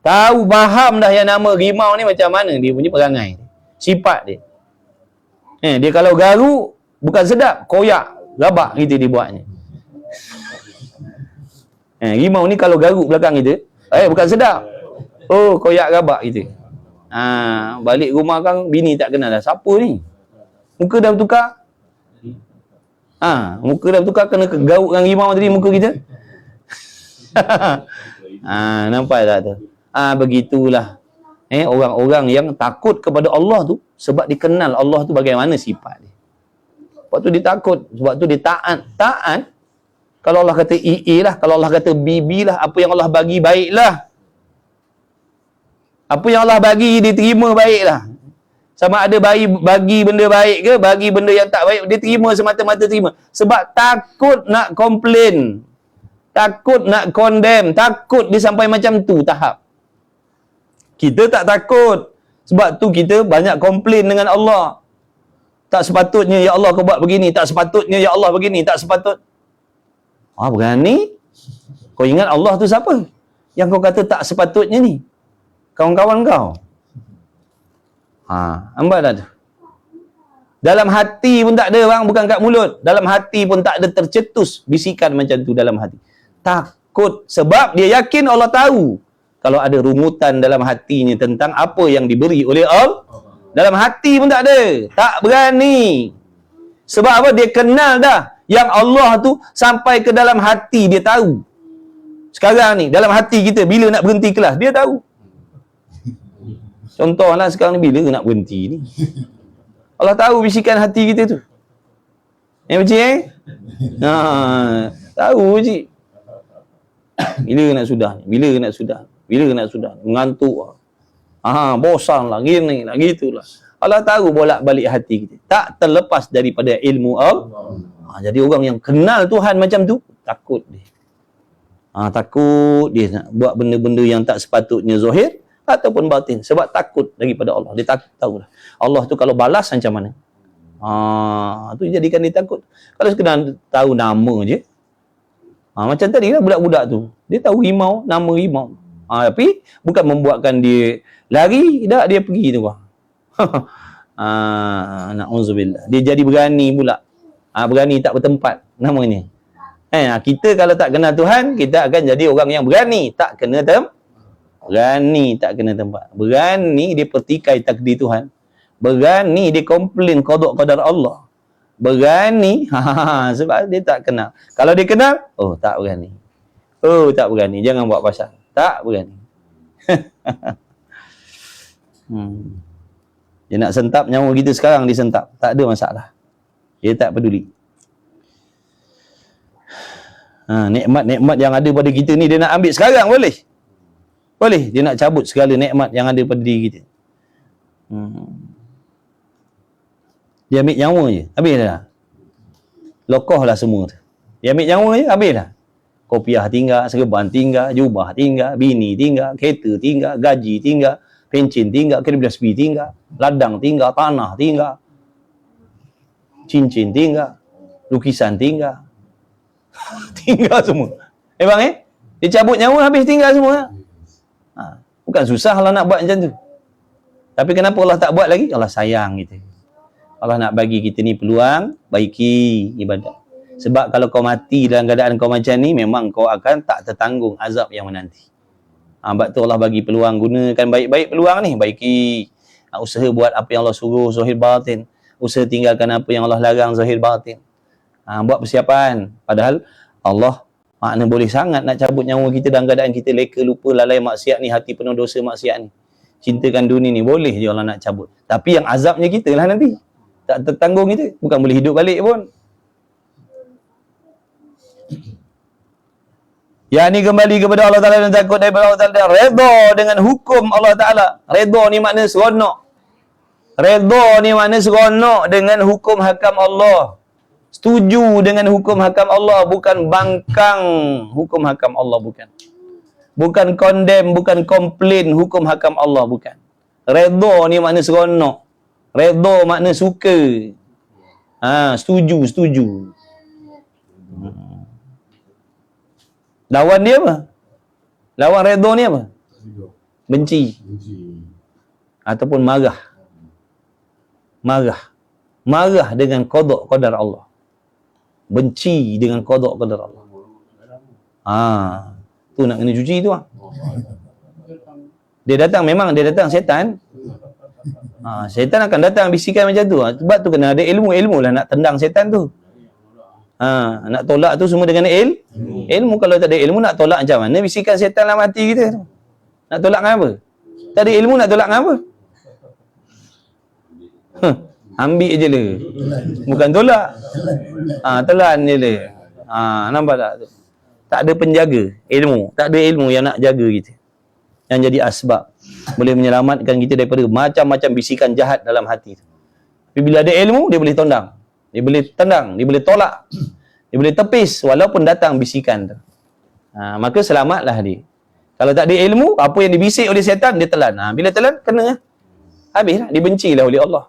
Tahu, faham dah yang nama rimau ni macam mana dia punya perangai. Sifat dia. Dia kalau garuk, bukan sedap. Koyak, rabak gitu dia buatnya. Rimau ni kalau garuk belakang kita, bukan sedap. Koyak rabak gitu. Balik rumah kan bini tak kenal dah. Siapa ni? Muka dah bertukar. Muka dah bertukar kena garuk dengan rimau tadi muka kita. Nampak tak tu? Begitulah. Orang-orang yang takut kepada Allah tu sebab dikenal Allah tu bagaimana sifat dia. Sebab tu dia takut. Sebab tu dia taat. Taat. Kalau Allah kata lah. Kalau Allah kata bibi lah. Apa yang Allah bagi baiklah. Apa yang Allah bagi dia terima baiklah. Sama ada bagi benda baik ke, bagi benda yang tak baik, dia terima semata-mata terima. Sebab takut nak komplain. Takut nak condemn. Takut dia sampai macam tu tahap. Kita tak takut. Sebab tu kita banyak komplain dengan Allah. Tak sepatutnya ya Allah kau buat begini. Tak sepatutnya ya Allah begini. Tak sepatut. Berani? Kau ingat Allah tu siapa? Yang kau kata tak sepatutnya ni. Kawan-kawan kau. Nampak tak tu? Dalam hati pun tak ada bang, bukan kat mulut. Dalam hati pun tak ada tercetus bisikan macam tu dalam hati. Takut sebab dia yakin Allah tahu. Kalau ada rungutan dalam hatinya tentang apa yang diberi oleh Allah, dalam hati pun tak ada. Tak berani. Sebab apa? Dia kenal dah yang Allah tu sampai ke dalam hati dia tahu. Sekarang ni dalam hati kita bila nak berhenti kelas dia tahu. Contohlah sekarang ni bila nak berhenti ni. Allah tahu bisikan hati kita tu. Pakcik tahu pakcik. Bila nak sudah ni? Bila nak sudah? Bila nak sudah? Mengantuk. Bosan lah, gini lah, gitulah. Allah tahu bolak-balik hati kita. Tak terlepas daripada ilmu Allah. Jadi orang yang kenal Tuhan macam tu, takut dia. Takut dia nak buat benda-benda yang tak sepatutnya zahir ataupun batin. Sebab takut daripada Allah. Dia tahu lah. Allah tu kalau balas macam mana. Tu jadikan dia takut. Kalau sekedar tahu nama je. Macam tadi lah budak-budak tu. Dia tahu rimau, nama rimau. Tapi bukan membuatkan dia lari, dah dia pergi tu. Na'udzubillah. Dia jadi berani pula. Berani tak bertempat namanya. Kita kalau tak kenal Tuhan, kita akan jadi orang yang berani tak kena berani tak kena tempat. Berani dia pertikai takdir Tuhan. Berani dia komplain qada qadar Allah. Berani sebab dia tak kenal. Kalau dia kenal, tak berani. Tak berani. Jangan buat pasal. Tak berani. Dia nak sentap nyawa kita sekarang, dia sentap. Tak ada masalah. Dia tak peduli. Nikmat-nikmat yang ada pada kita ni dia nak ambil sekarang boleh? Boleh. Dia nak cabut segala nikmat yang ada pada diri kita. Dia ambil nyawa je. Habis dah. Lokoh lah semua tu. Dia ambil nyawa je, habis dah. Kopiah tinggal, serban tinggal, jubah tinggal, bini tinggal, kereta tinggal, gaji tinggal, pencen tinggal, KWSP tinggal, ladang tinggal, tanah tinggal, cincin tinggal, lukisan tinggal. Tinggal semua. Bang Dia cabut nyawa, habis tinggal semua. Bukan susah Allah nak buat macam tu. Tapi kenapa Allah tak buat lagi? Allah sayang kita. Allah nak bagi kita ni peluang, baiki ibadat. Sebab kalau kau mati dalam keadaan kau macam ni, memang kau akan tak tertanggung azab yang menanti. Sebab tu Allah bagi peluang, gunakan baik-baik peluang ni. Baiki. Usaha buat apa yang Allah suruh, zahir batin. Usaha tinggalkan apa yang Allah larang, zahir batin. Buat persiapan. Padahal Allah makna boleh sangat nak cabut nyawa kita dalam keadaan kita leka, lupa, lalai maksiat ni, hati penuh dosa maksiat ni. Cintakan dunia ni, boleh je Allah nak cabut. Tapi yang azabnya kita lah nanti. Tak tertanggung kita. Bukan boleh hidup balik pun. Yang ni kembali kepada Allah Ta'ala dan takut daripada Allah Ta'ala dan redha dengan hukum Allah Ta'ala. Redha ni makna seronok. Redha ni makna seronok dengan hukum hakam Allah. Setuju dengan hukum hakam Allah, bukan bangkang hukum hakam Allah, bukan. Bukan condemn, bukan komplain hukum hakam Allah, bukan. Redha ni makna seronok. Redha makna suka. Setuju. Lawan dia apa? Lawan redha ni apa? Benci. Ataupun marah. Marah dengan qada qadar Allah. Benci dengan qada qadar Allah. Tu nak kena cuci tu. Dia datang setan. Setan akan datang bisikan macam tu. Sebab tu kena ada ilmu lah nak tendang setan tu. Nak tolak tu semua dengan ilmu. Kalau tak ada ilmu nak tolak macam mana bisikan setan dalam hati kita tu? Nak tolak dengan apa? Tak ada ilmu nak tolak dengan apa? Ambil je lah. Bukan tolak. Telan je lah. Nampak tak? Tak ada penjaga ilmu. Tak ada ilmu yang nak jaga kita. Yang jadi asbab. Boleh menyelamatkan kita daripada macam-macam bisikan jahat dalam hati. Tapi bila ada ilmu, dia boleh tendang. Dia boleh tendang. Dia boleh tolak. Dia boleh tepis walaupun datang bisikan tu. Maka selamatlah dia. Kalau tak ada ilmu, apa yang dibisik oleh syaitan, dia telan. Bila telan, kena. Habislah. Dibencilah oleh Allah.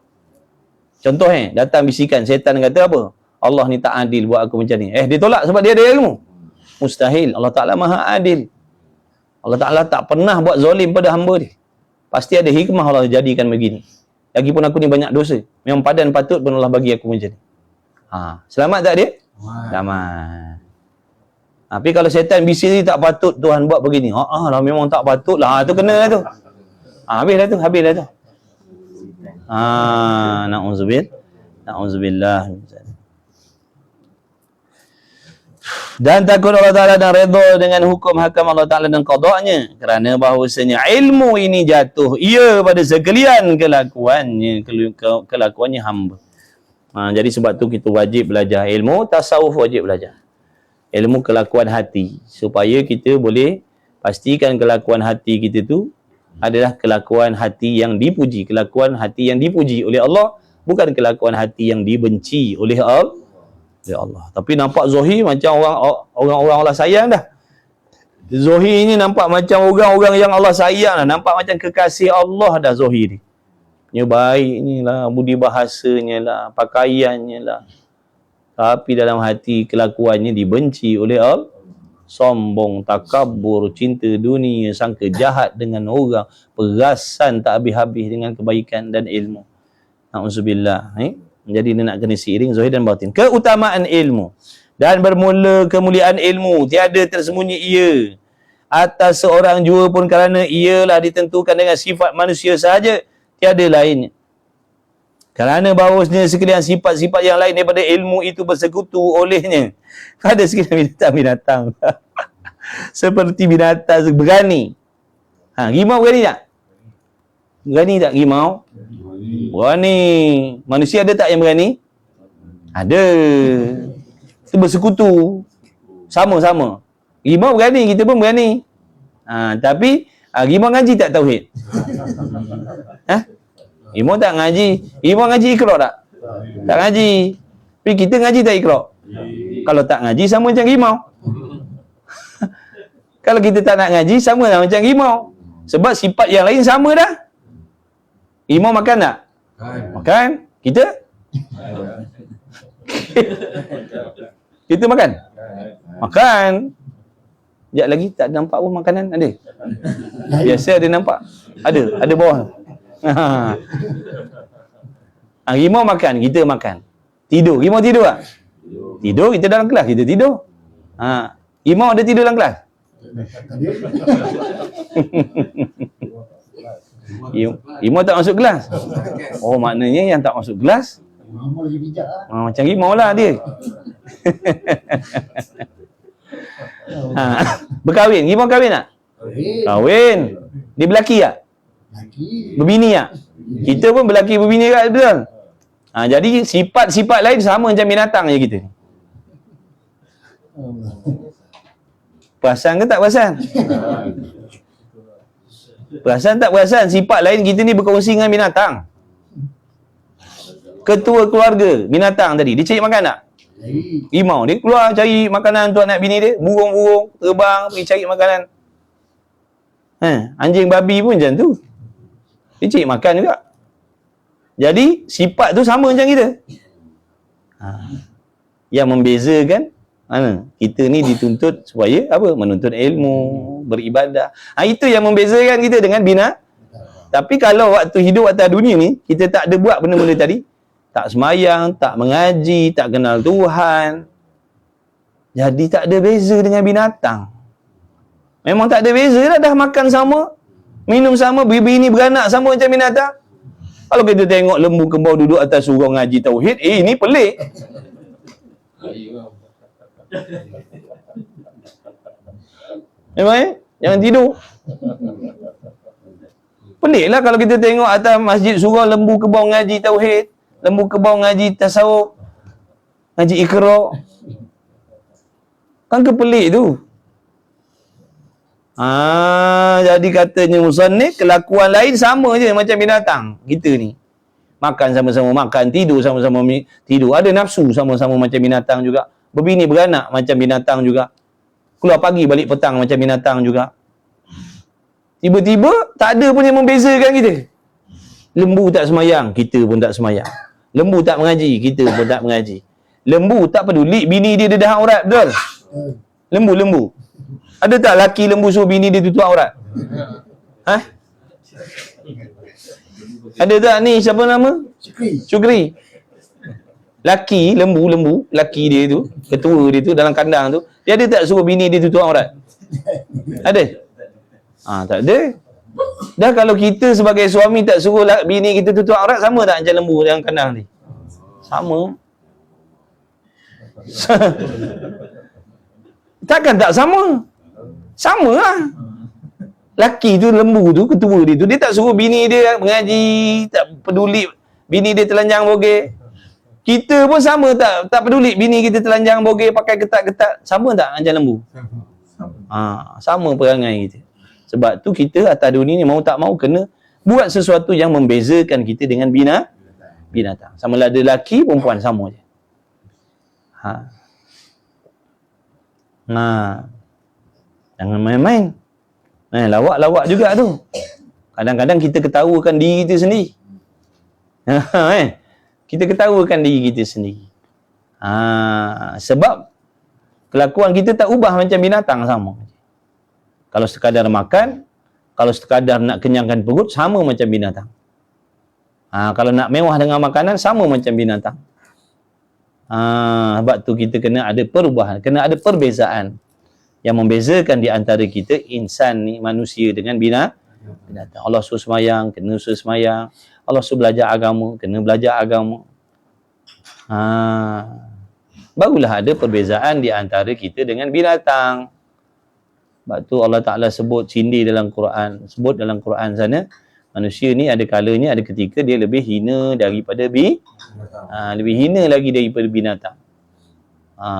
Contoh datang bisikan syaitan kata apa? Allah ni tak adil buat aku macam ni. Dia tolak sebab dia ada ilmu. Mustahil. Allah Ta'ala maha adil. Allah Ta'ala tak pernah buat zalim pada hamba dia. Pasti ada hikmah Allah jadikan begini. Lagipun aku ni banyak dosa. Memang padan patut pun Allah bagi aku macam ni. Selamat tak dia? Selamat. Tapi kalau syaitan bisik ni tak patut Tuhan buat begini. Lah memang tak patut lah. Tu kena lah tu. Habis dah tu. Na'udzubillah. Dan takut Allah Ta'ala dan redha dengan hukum hakam Allah Ta'ala dan qada'nya. Kerana bahawasanya ilmu ini jatuh ia pada sekalian kelakuannya hamba. Jadi sebab tu kita wajib belajar ilmu tasawuf, wajib belajar ilmu kelakuan hati supaya kita boleh pastikan kelakuan hati kita tu adalah kelakuan hati yang dipuji, kelakuan hati yang dipuji oleh Allah, bukan kelakuan hati yang dibenci oleh Allah. Tapi nampak zahir macam orang-orang Allah sayang dah. Zahir ni nampak macam orang-orang yang Allah sayang dah, nampak macam kekasih Allah dah zahir ni. Nya baik ni lah, budi bahasanya lah, pakaiannya lah. Tapi dalam hati kelakuannya dibenci oleh Allah. Sombong, takabur, cinta dunia, sangka jahat dengan orang, perasan tak habis-habis dengan kebaikan dan ilmu. Na'udzubillah. Jadi dia nak kena seiring zahir dan batin. Keutamaan ilmu dan bermula kemuliaan ilmu tiada tersembunyi ia atas seorang jua pun, kerana ialah ditentukan dengan sifat manusia sahaja, tiada lainnya. Kerana bahawasanya sekalian sifat-sifat yang lain daripada ilmu itu bersekutu olehnya pada sekalian binatang-binatang. Seperti binatang berani. Rimau berani tak? Berani tak rimau? Berani. Manusia ada tak yang berani? Ada. Itu bersekutu. Sama-sama. Rimau berani, kita pun berani. Tapi rimau ngaji tak tauhid? Rimau tak ngaji. Rimau ngaji ikhlas tak? Tak ngaji. Tapi kita ngaji tak ikhlas? Kalau tak ngaji sama macam rimau. Kalau kita tak nak ngaji sama lah macam rimau. Sebab sifat yang lain sama dah. Rimau makan tak? Makan. Kita? Kita makan? Makan. Sekejap lagi tak ada nampak pun makanan ada. Biasa ada nampak. Ada bawah. Rimau makan, kita makan. Tidur, rimau tidur tak? Tidur, kita dalam kelas, kita tidur. Rimau ada tidur dalam kelas? Rimau tak masuk kelas? Oh, maknanya yang tak masuk kelas macam rimau lah dia. Berkahwin, rimau kahwin tak? Kahwin. Dia berlaki tak? Berbini tak? Kita pun berlaki berbini tak, betul? Jadi sifat-sifat lain sama macam binatang je kita. Perasan ke tak perasan? Perasan tak perasan? Sifat lain kita ni berkongsi dengan binatang. Ketua keluarga binatang tadi, dia cari makan tak? Rimau, dia keluar cari makanan untuk anak bini dia. Burung-burung terbang pergi cari makanan. Anjing babi pun macam tu, dia cari makan juga. Jadi sifat tu sama macam kita. Yang membezakan kita ni dituntut supaya apa? Menuntut ilmu, beribadah. Itu yang membezakan kita dengan binatang. Tapi kalau waktu hidup atas dunia ni, kita tak ada buat benda-benda tadi, tak semayang, tak mengaji, tak kenal Tuhan, jadi tak ada beza dengan binatang. Memang tak ada beza lah, dah makan sama, minum sama, bini beranak sama macam binatang. Kalau kita tengok lembu kembau duduk atas surau ngaji tauhid, ini pelik. Memang jangan tidur. Pelik lah kalau kita tengok atas masjid surau lembu kembau ngaji tauhid, lembu kembau ngaji tasawuf, ngaji iqra. Kan kepelik tu. Jadi katanya musannif, kelakuan lain sama je macam binatang kita ni. Makan sama-sama makan, tidur sama-sama tidur, ada nafsu sama-sama macam binatang juga, berbini beranak macam binatang juga, keluar pagi balik petang macam binatang juga. Tiba-tiba tak ada pun yang membezakan kita. Lembu tak semayang, kita pun tak semayang. Lembu tak mengaji, kita pun tak mengaji. Lembu tak peduli bini dia dedah aurat, betul? Lembu. Ada tak laki lembu suruh bini dia tutup aurat? Ada tak ni, siapa nama? Syukri. Laki lembu, laki dia tu, ketua dia tu dalam kandang tu, dia ada tak suruh bini dia tutup aurat? Ada? Tak ada. Dah kalau kita sebagai suami tak suruh bini kita tutup aurat, sama tak macam lembu dalam kandang ni? Sama. Takkan tak sama? Sama lah. Laki tu, lembu tu, ketua dia tu, dia tak suruh bini dia mengaji, tak peduli bini dia telanjang bogeh. Kita pun sama, tak peduli bini kita telanjang bogeh, pakai ketat-ketat. Sama tak macam lembu? Sama perangai kita. Sebab tu kita atas dunia ni mau tak mau kena buat sesuatu yang membezakan kita dengan binatang. Sama lah ada lelaki, perempuan, sama je. Jangan main-main. Lawak-lawak juga tu. Kadang-kadang kita ketawakan diri kita sendiri. Kita ketawakan diri kita sendiri. Sebab kelakuan kita tak ubah macam binatang sama. Kalau sekadar makan, kalau sekadar nak kenyangkan perut, sama macam binatang. Kalau nak mewah dengan makanan, sama macam binatang. Sebab tu kita kena ada perubahan, kena ada perbezaan yang membezakan di antara kita insan ni, manusia dengan binatang. Allah suruh semayang, kena suruh semayang. Allah suruh belajar agama, kena belajar agama. Barulah ada perbezaan di antara kita dengan binatang. Sebab tu Allah Ta'ala sebut sindir dalam Quran. Sebut dalam Quran sana, manusia ni ada kalanya, ada ketika dia lebih hina daripada lebih hina lagi daripada binatang.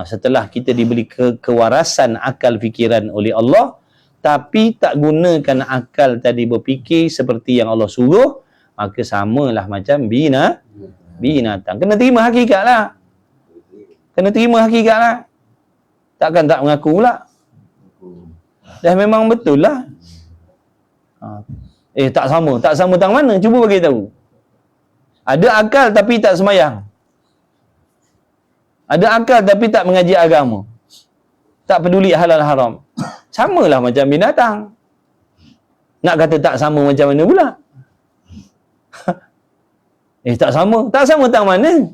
Setelah kita diberi kewarasan akal fikiran oleh Allah, tapi tak gunakan akal tadi berfikir seperti yang Allah suruh, maka samalah macam binatang. Kena terima hakikat lah. Takkan tak mengaku pula. Dah memang betul lah. Tak sama tang mana? Cuba bagi tahu. Ada akal tapi tak semayang. Ada akal tapi tak mengaji agama. Tak peduli halal haram. Samalah macam binatang. Nak kata tak sama macam mana pula? Tak sama. Tak sama tang mana?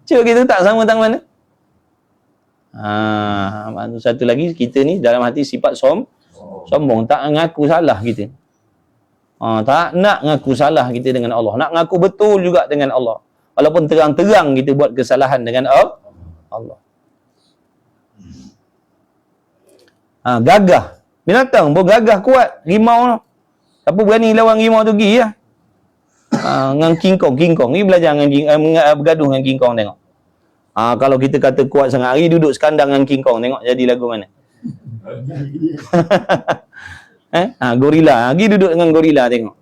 Cuba kita tak sama tang mana? Satu lagi, kita ni dalam hati sifat sombong. Tak ngaku salah kita. Tak nak ngaku salah kita dengan Allah. Nak ngaku betul juga dengan Allah. Walaupun terang-terang kita buat kesalahan dengan Allah. Gagah. Binatang pun gagah kuat. Rimau tu. Siapa berani lawan rimau tu pergi lah. Dengan King Kong. Ni belajar bergaduh dengan King Kong tengok. Kalau kita kata kuat sangat, hari duduk sekandang dengan King Kong, tengok jadi lagu mana. Gorila. Hari duduk dengan gorila tengok.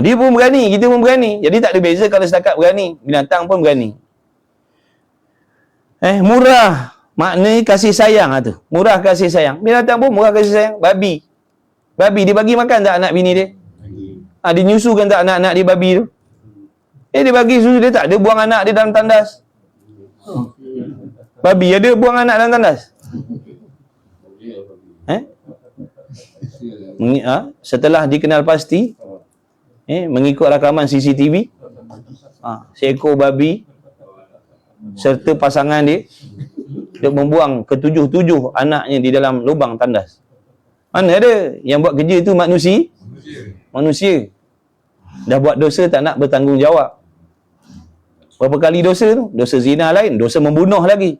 Dia pun berani, kita pun berani. Jadi tak ada beza kalau setakat berani. Binatang pun berani. Murah. Maknanya kasih sayang tu. Murah kasih sayang. Binatang pun murah kasih sayang. Babi dia bagi makan tak anak bini dia? Dia nyusukan tak anak-anak dia babi tu? Dia bagi susu, dia tak ada buang anak dia dalam tandas. Babi ada buang anak dalam tandas? Setelah dikenal pasti, mengikut rakaman CCTV, seekor babi serta pasangan dia membuang ketujuh anaknya di dalam lubang tandas. Mana ada yang buat kerja tu manusia. Dah buat dosa tak nak bertanggungjawab. Berapa kali dosa tu? Dosa zina lain, dosa membunuh lagi.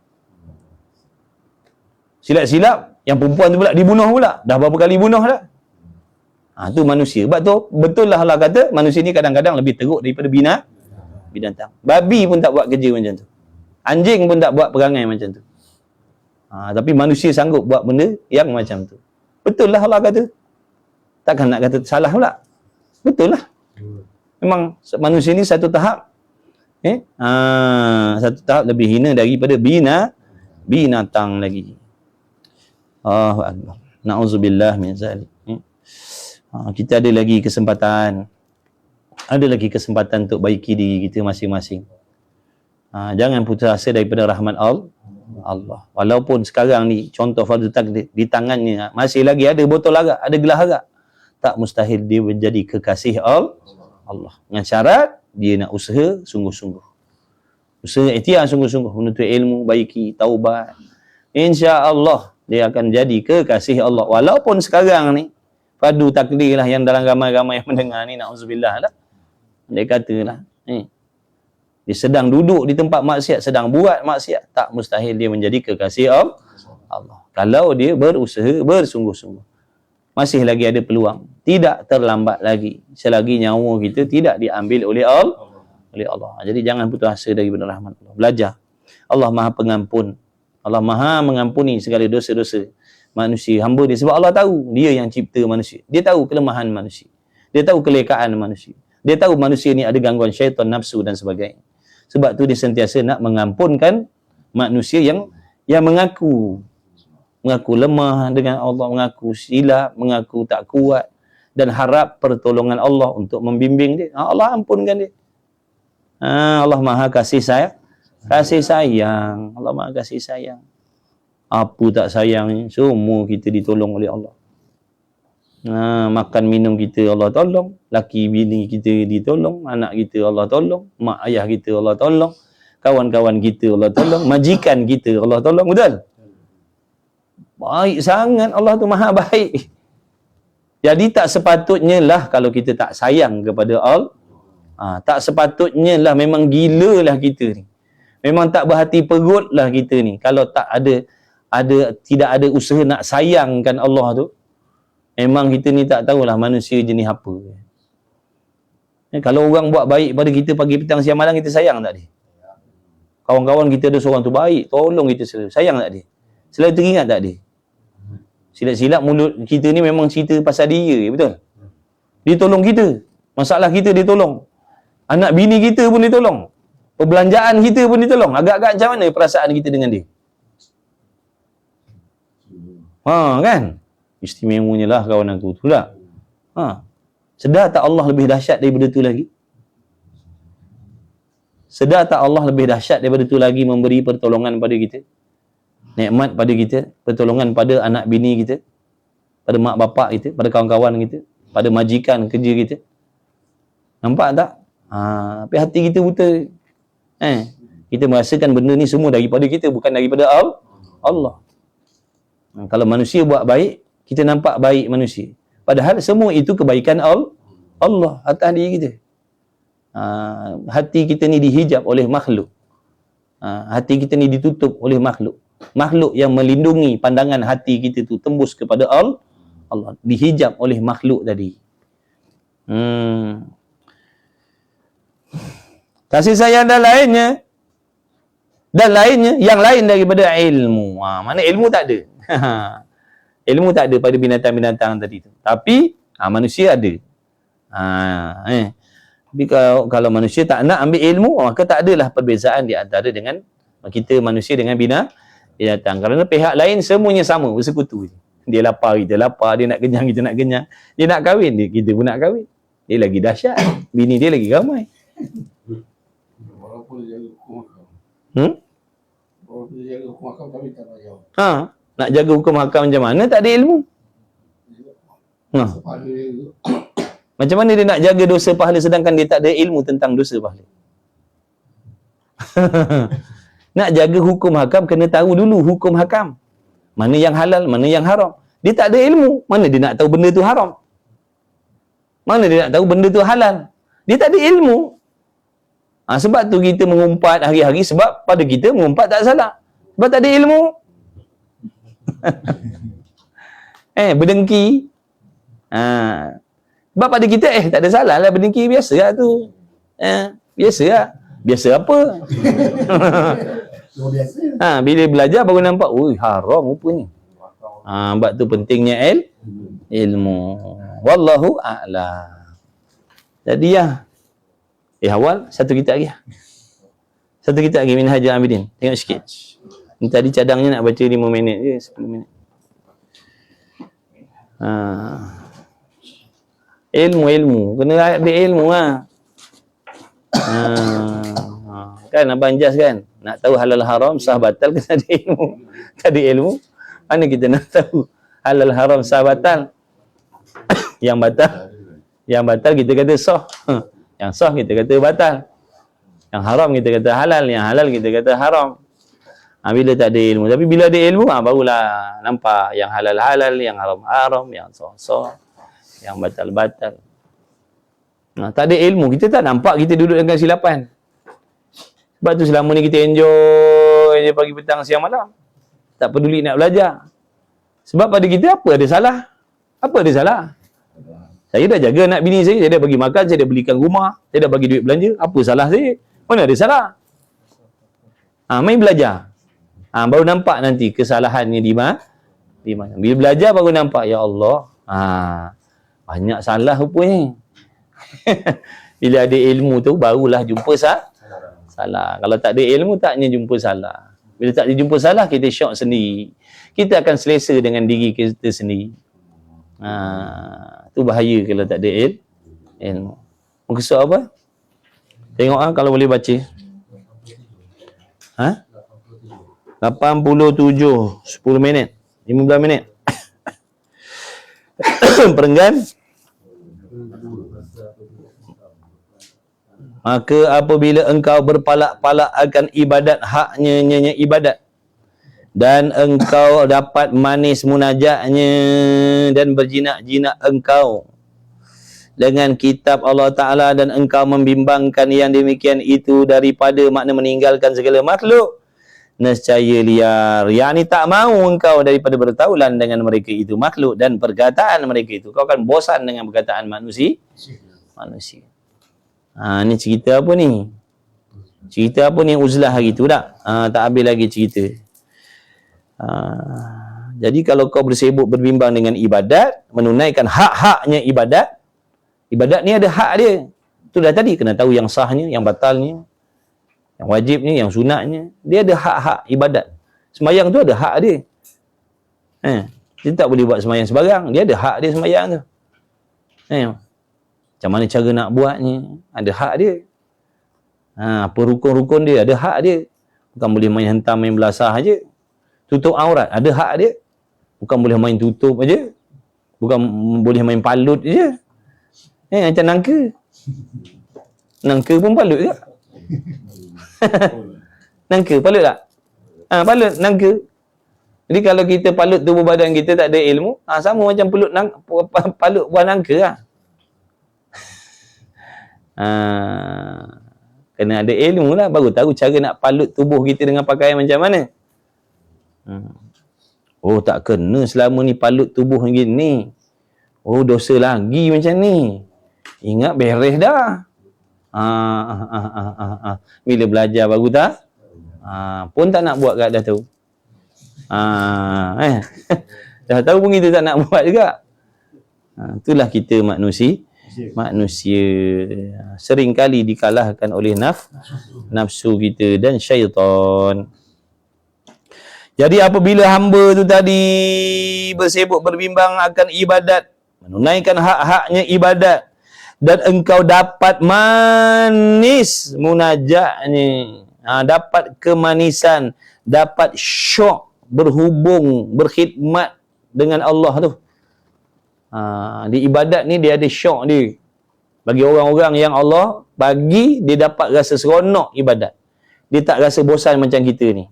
Silap-silap yang perempuan tu pula dibunuh pula. Dah berapa kali bunuh dah. Tu manusia. Sebab tu betul lah Allah kata manusia ni kadang-kadang lebih teruk daripada binatang. Babi pun tak buat kerja macam tu. Anjing pun tak buat perangai macam tu. Tapi manusia sanggup buat benda yang macam tu. Betul lah Allah kata. Takkan nak kata salah pula. Betul lah. Memang manusia ni satu tahap satu tahap lebih hina daripada binatang lagi. Akbar. Na'udzubillah min zalik. Kita ada lagi kesempatan. Ada lagi kesempatan untuk baiki diri kita masing-masing. Jangan putus asa daripada rahmat Allah. Walaupun sekarang ni contoh fardu takdir di tangannya masih lagi ada botol arak, ada gelas arak, tak mustahil dia menjadi kekasih Allah. Dengan syarat dia nak usaha sungguh-sungguh. Usaha ikhtiar sungguh-sungguh menuntut ilmu, baiki, taubat. Insya-Allah dia akan jadi kekasih Allah. Walaupun sekarang ni fardu takdir lah yang dalam ramai-ramai yang mendengar ni, na'udzubillah lah. Dia katalah, dia sedang duduk di tempat maksiat, sedang buat maksiat, tak mustahil dia menjadi kekasih Allah. Kalau dia berusaha bersungguh-sungguh. Masih lagi ada peluang. Tidak terlambat lagi. Selagi nyawa kita tidak diambil oleh Allah. Jadi jangan putus asa daripada rahmat Allah. Belajar. Allah Maha Pengampun. Allah Maha mengampuni segala dosa-dosa manusia, hamba dia. Sebab Allah tahu dia yang cipta manusia. Dia tahu kelemahan manusia. Dia tahu kelekaan manusia. Dia tahu manusia ni ada gangguan syaitan, nafsu dan sebagainya. Sebab tu dia sentiasa nak mengampunkan manusia yang mengaku lemah dengan Allah, mengaku silap, mengaku tak kuat dan harap pertolongan Allah untuk membimbing dia. Allah ampunkan dia. Allah Maha kasih sayang. Allah Maha kasih sayang. Apa tak sayang, semua kita ditolong oleh Allah. Makan minum kita Allah tolong, laki bini kita ditolong, anak kita Allah tolong, mak ayah kita Allah tolong, kawan-kawan kita Allah tolong, majikan kita Allah tolong. Betul? Baik sangat, Allah tu maha baik. Jadi tak sepatutnya lah kalau kita tak sayang kepada Allah. Tak sepatutnya lah, memang gila lah kita ni. Memang tak berhati perut lah kita ni. Kalau tak tidak ada usaha nak sayangkan Allah tu, memang kita ni tak tahulah manusia jenis apa. Kalau orang buat baik pada kita pagi, petang, siang, malam, kita sayang tak dia? Kawan-kawan kita ada seorang tu baik, tolong kita selalu. Sayang tak dia? Selalu teringat tak dia? Silap-silap mulut kita ni memang cerita pasal dia, betul? Dia tolong kita. Masalah kita dia tolong. Anak bini kita pun dia tolong. Perbelanjaan kita pun dia tolong. Agak-agak macam mana perasaan kita dengan dia? Kan? Istimewanya lah kawan aku tu lah. Sedar tak Allah lebih dahsyat daripada tu lagi? Sedar tak Allah lebih dahsyat daripada tu lagi memberi pertolongan pada kita? Nikmat pada kita, pertolongan pada anak bini kita. pada mak bapak kita, pada kawan-kawan kita, pada majikan kerja kita. Nampak tak? Tapi hati kita buta. Kita merasakan benda ni semua daripada kita, bukan daripada Allah. Kalau manusia buat baik, kita nampak baik manusia. Padahal semua itu kebaikan Allah atas diri kita. Hati kita ni dihijab oleh makhluk. Hati kita ni ditutup oleh makhluk. Makhluk yang melindungi pandangan hati kita tu tembus kepada Allah. Dihijab oleh makhluk tadi. Kasih sayang dan lainnya. Yang lain daripada ilmu. Mana ilmu tak ada. Ilmu tak ada pada binatang-binatang tadi tu. Tapi manusia ada. Tapi kalau manusia tak nak ambil ilmu, maka tak adalah perbezaan di antara dengan kita manusia dengan binatang. Kerana pihak lain semuanya sama, bersekutu. Dia lapar, kita lapar. Dia nak kenyang, kita nak kenyang. Dia nak kahwin, kita pun nak kahwin. Dia lagi dahsyat. Bini dia lagi ramai. Nak jaga hukum hakam macam mana? Tak ada ilmu. Macam mana dia nak jaga dosa pahala sedangkan dia tak ada ilmu tentang dosa pahala? Nak jaga hukum hakam kena tahu dulu hukum hakam. Mana yang halal, mana yang haram. Dia tak ada ilmu. Mana dia nak tahu benda tu haram? Mana dia nak tahu benda tu halal? Dia tak ada ilmu. Sebab tu kita mengumpat hari-hari, sebab pada kita mengumpat tak salah. Sebab tak ada ilmu. Berdengki. Sebab pada kita tak ada salah lah berdengki, biasa lah tu. Biasa lah. Biasa apa? Bila belajar baru nampak, haram rupanya. Sebab tu pentingnya ilmu. Wallahu a'lam. Jadi awal satu kitab lagi. Satu kitab lagi, Minhajul Abidin. Tengok sikit. Ni tadi cadangnya nak baca 5 minit je, 10 minit. Ilmu. Kena ambil ilmu Kan Abang Jas kan? Nak tahu halal haram, sah batal, kena ada ilmu. Tak ada ilmu, mana kita nak tahu halal haram, sah batal? Yang batal kita kata sah. Yang sah kita kata batal. Yang haram kita kata halal. Yang halal kita kata haram. Bila tak ada ilmu. Tapi bila ada ilmu, barulah nampak yang halal-halal, yang haram-haram, yang sah-sah, yang batal-batal. Tak ada ilmu, kita tak nampak kita duduk dengan kesilapan. Sebab tu selama ni kita enjoy je pagi, petang, siang, malam. Tak peduli nak belajar. Sebab pada kita apa ada salah? Apa ada salah? Saya dah jaga anak bini saya dah bagi makan, saya dah belikan rumah, saya dah bagi duit belanja. Apa salah saya? Mana ada salah? Main belajar. Baru nampak nanti kesalahannya di mana. Bila belajar baru nampak, ya Allah, banyak salah rupanya. Bila ada ilmu tu barulah jumpa salah. Kalau tak ada ilmu taknya jumpa salah. Bila tak jumpa salah, kita syok sendiri. Kita akan selesa dengan diri kita sendiri. Tu bahaya kalau tak ada ilmu. Maksud apa? Tengok kalau boleh baca. 87, 10 minit, 15 minit. Perenggan. Maka apabila engkau berpalak-palak akan ibadat, haknya ibadat, dan engkau dapat manis munajatnya, dan berjinak-jinak engkau dengan kitab Allah Ta'ala, dan engkau membimbangkan yang demikian itu daripada makna meninggalkan segala makhluk, nescaya liar, yakni tak mahu engkau daripada bertaulan dengan mereka itu makhluk dan perkataan mereka itu. Kau akan bosan dengan perkataan manusia. Ni cerita apa ni? Cerita apa ni uzlah hari tu tak? Tak habis lagi cerita. Jadi kalau kau bersibuk berbimbang dengan ibadat, menunaikan hak-haknya ibadat, ibadat ni ada hak dia. Tu dah tadi, kena tahu yang sahnya, yang batalnya, yang wajibnya, yang sunatnya. Dia ada hak-hak ibadat. Sembahyang tu ada hak dia. Dia tak boleh buat sembahyang sebarang. Dia ada hak dia sembahyang tu. Macam mana cara nak buatnya, ada hak dia. Apa rukun-rukun dia, ada hak dia. Bukan boleh main hentam, main belasah aja. Tutup aurat, ada hak dia. Bukan boleh main tutup aja. Bukan boleh main palut je. Macam nangka. Nangka pun palut ke? Nangka, palut tak? Palut, nangka. Jadi kalau kita palut tubuh badan kita tak ada ilmu, sama macam palut buah nangka lah. Kena ada ilmu lah, baru tahu cara nak palut tubuh kita dengan pakaian macam mana. Oh, tak kena selama ni palut tubuh gini. Oh, dosa lagi macam ni. Ingat beres dah. Bila belajar baru tak? Pun tak nak buat kat dah tu. Dah tahu pun kita tak nak buat juga. Itulah kita manusia. Sering kali dikalahkan oleh nafsu kita dan syaitan. Jadi apabila hamba tu tadi bersibuk berbimbang akan ibadat, menunaikan hak-haknya ibadat, dan engkau dapat manis munajatnya, dapat kemanisan, dapat syok berhubung, berkhidmat dengan Allah tu. Di ibadat ni dia ada syok dia. Bagi orang-orang yang Allah bagi, dia dapat rasa seronok ibadat. Dia tak rasa bosan macam kita ni.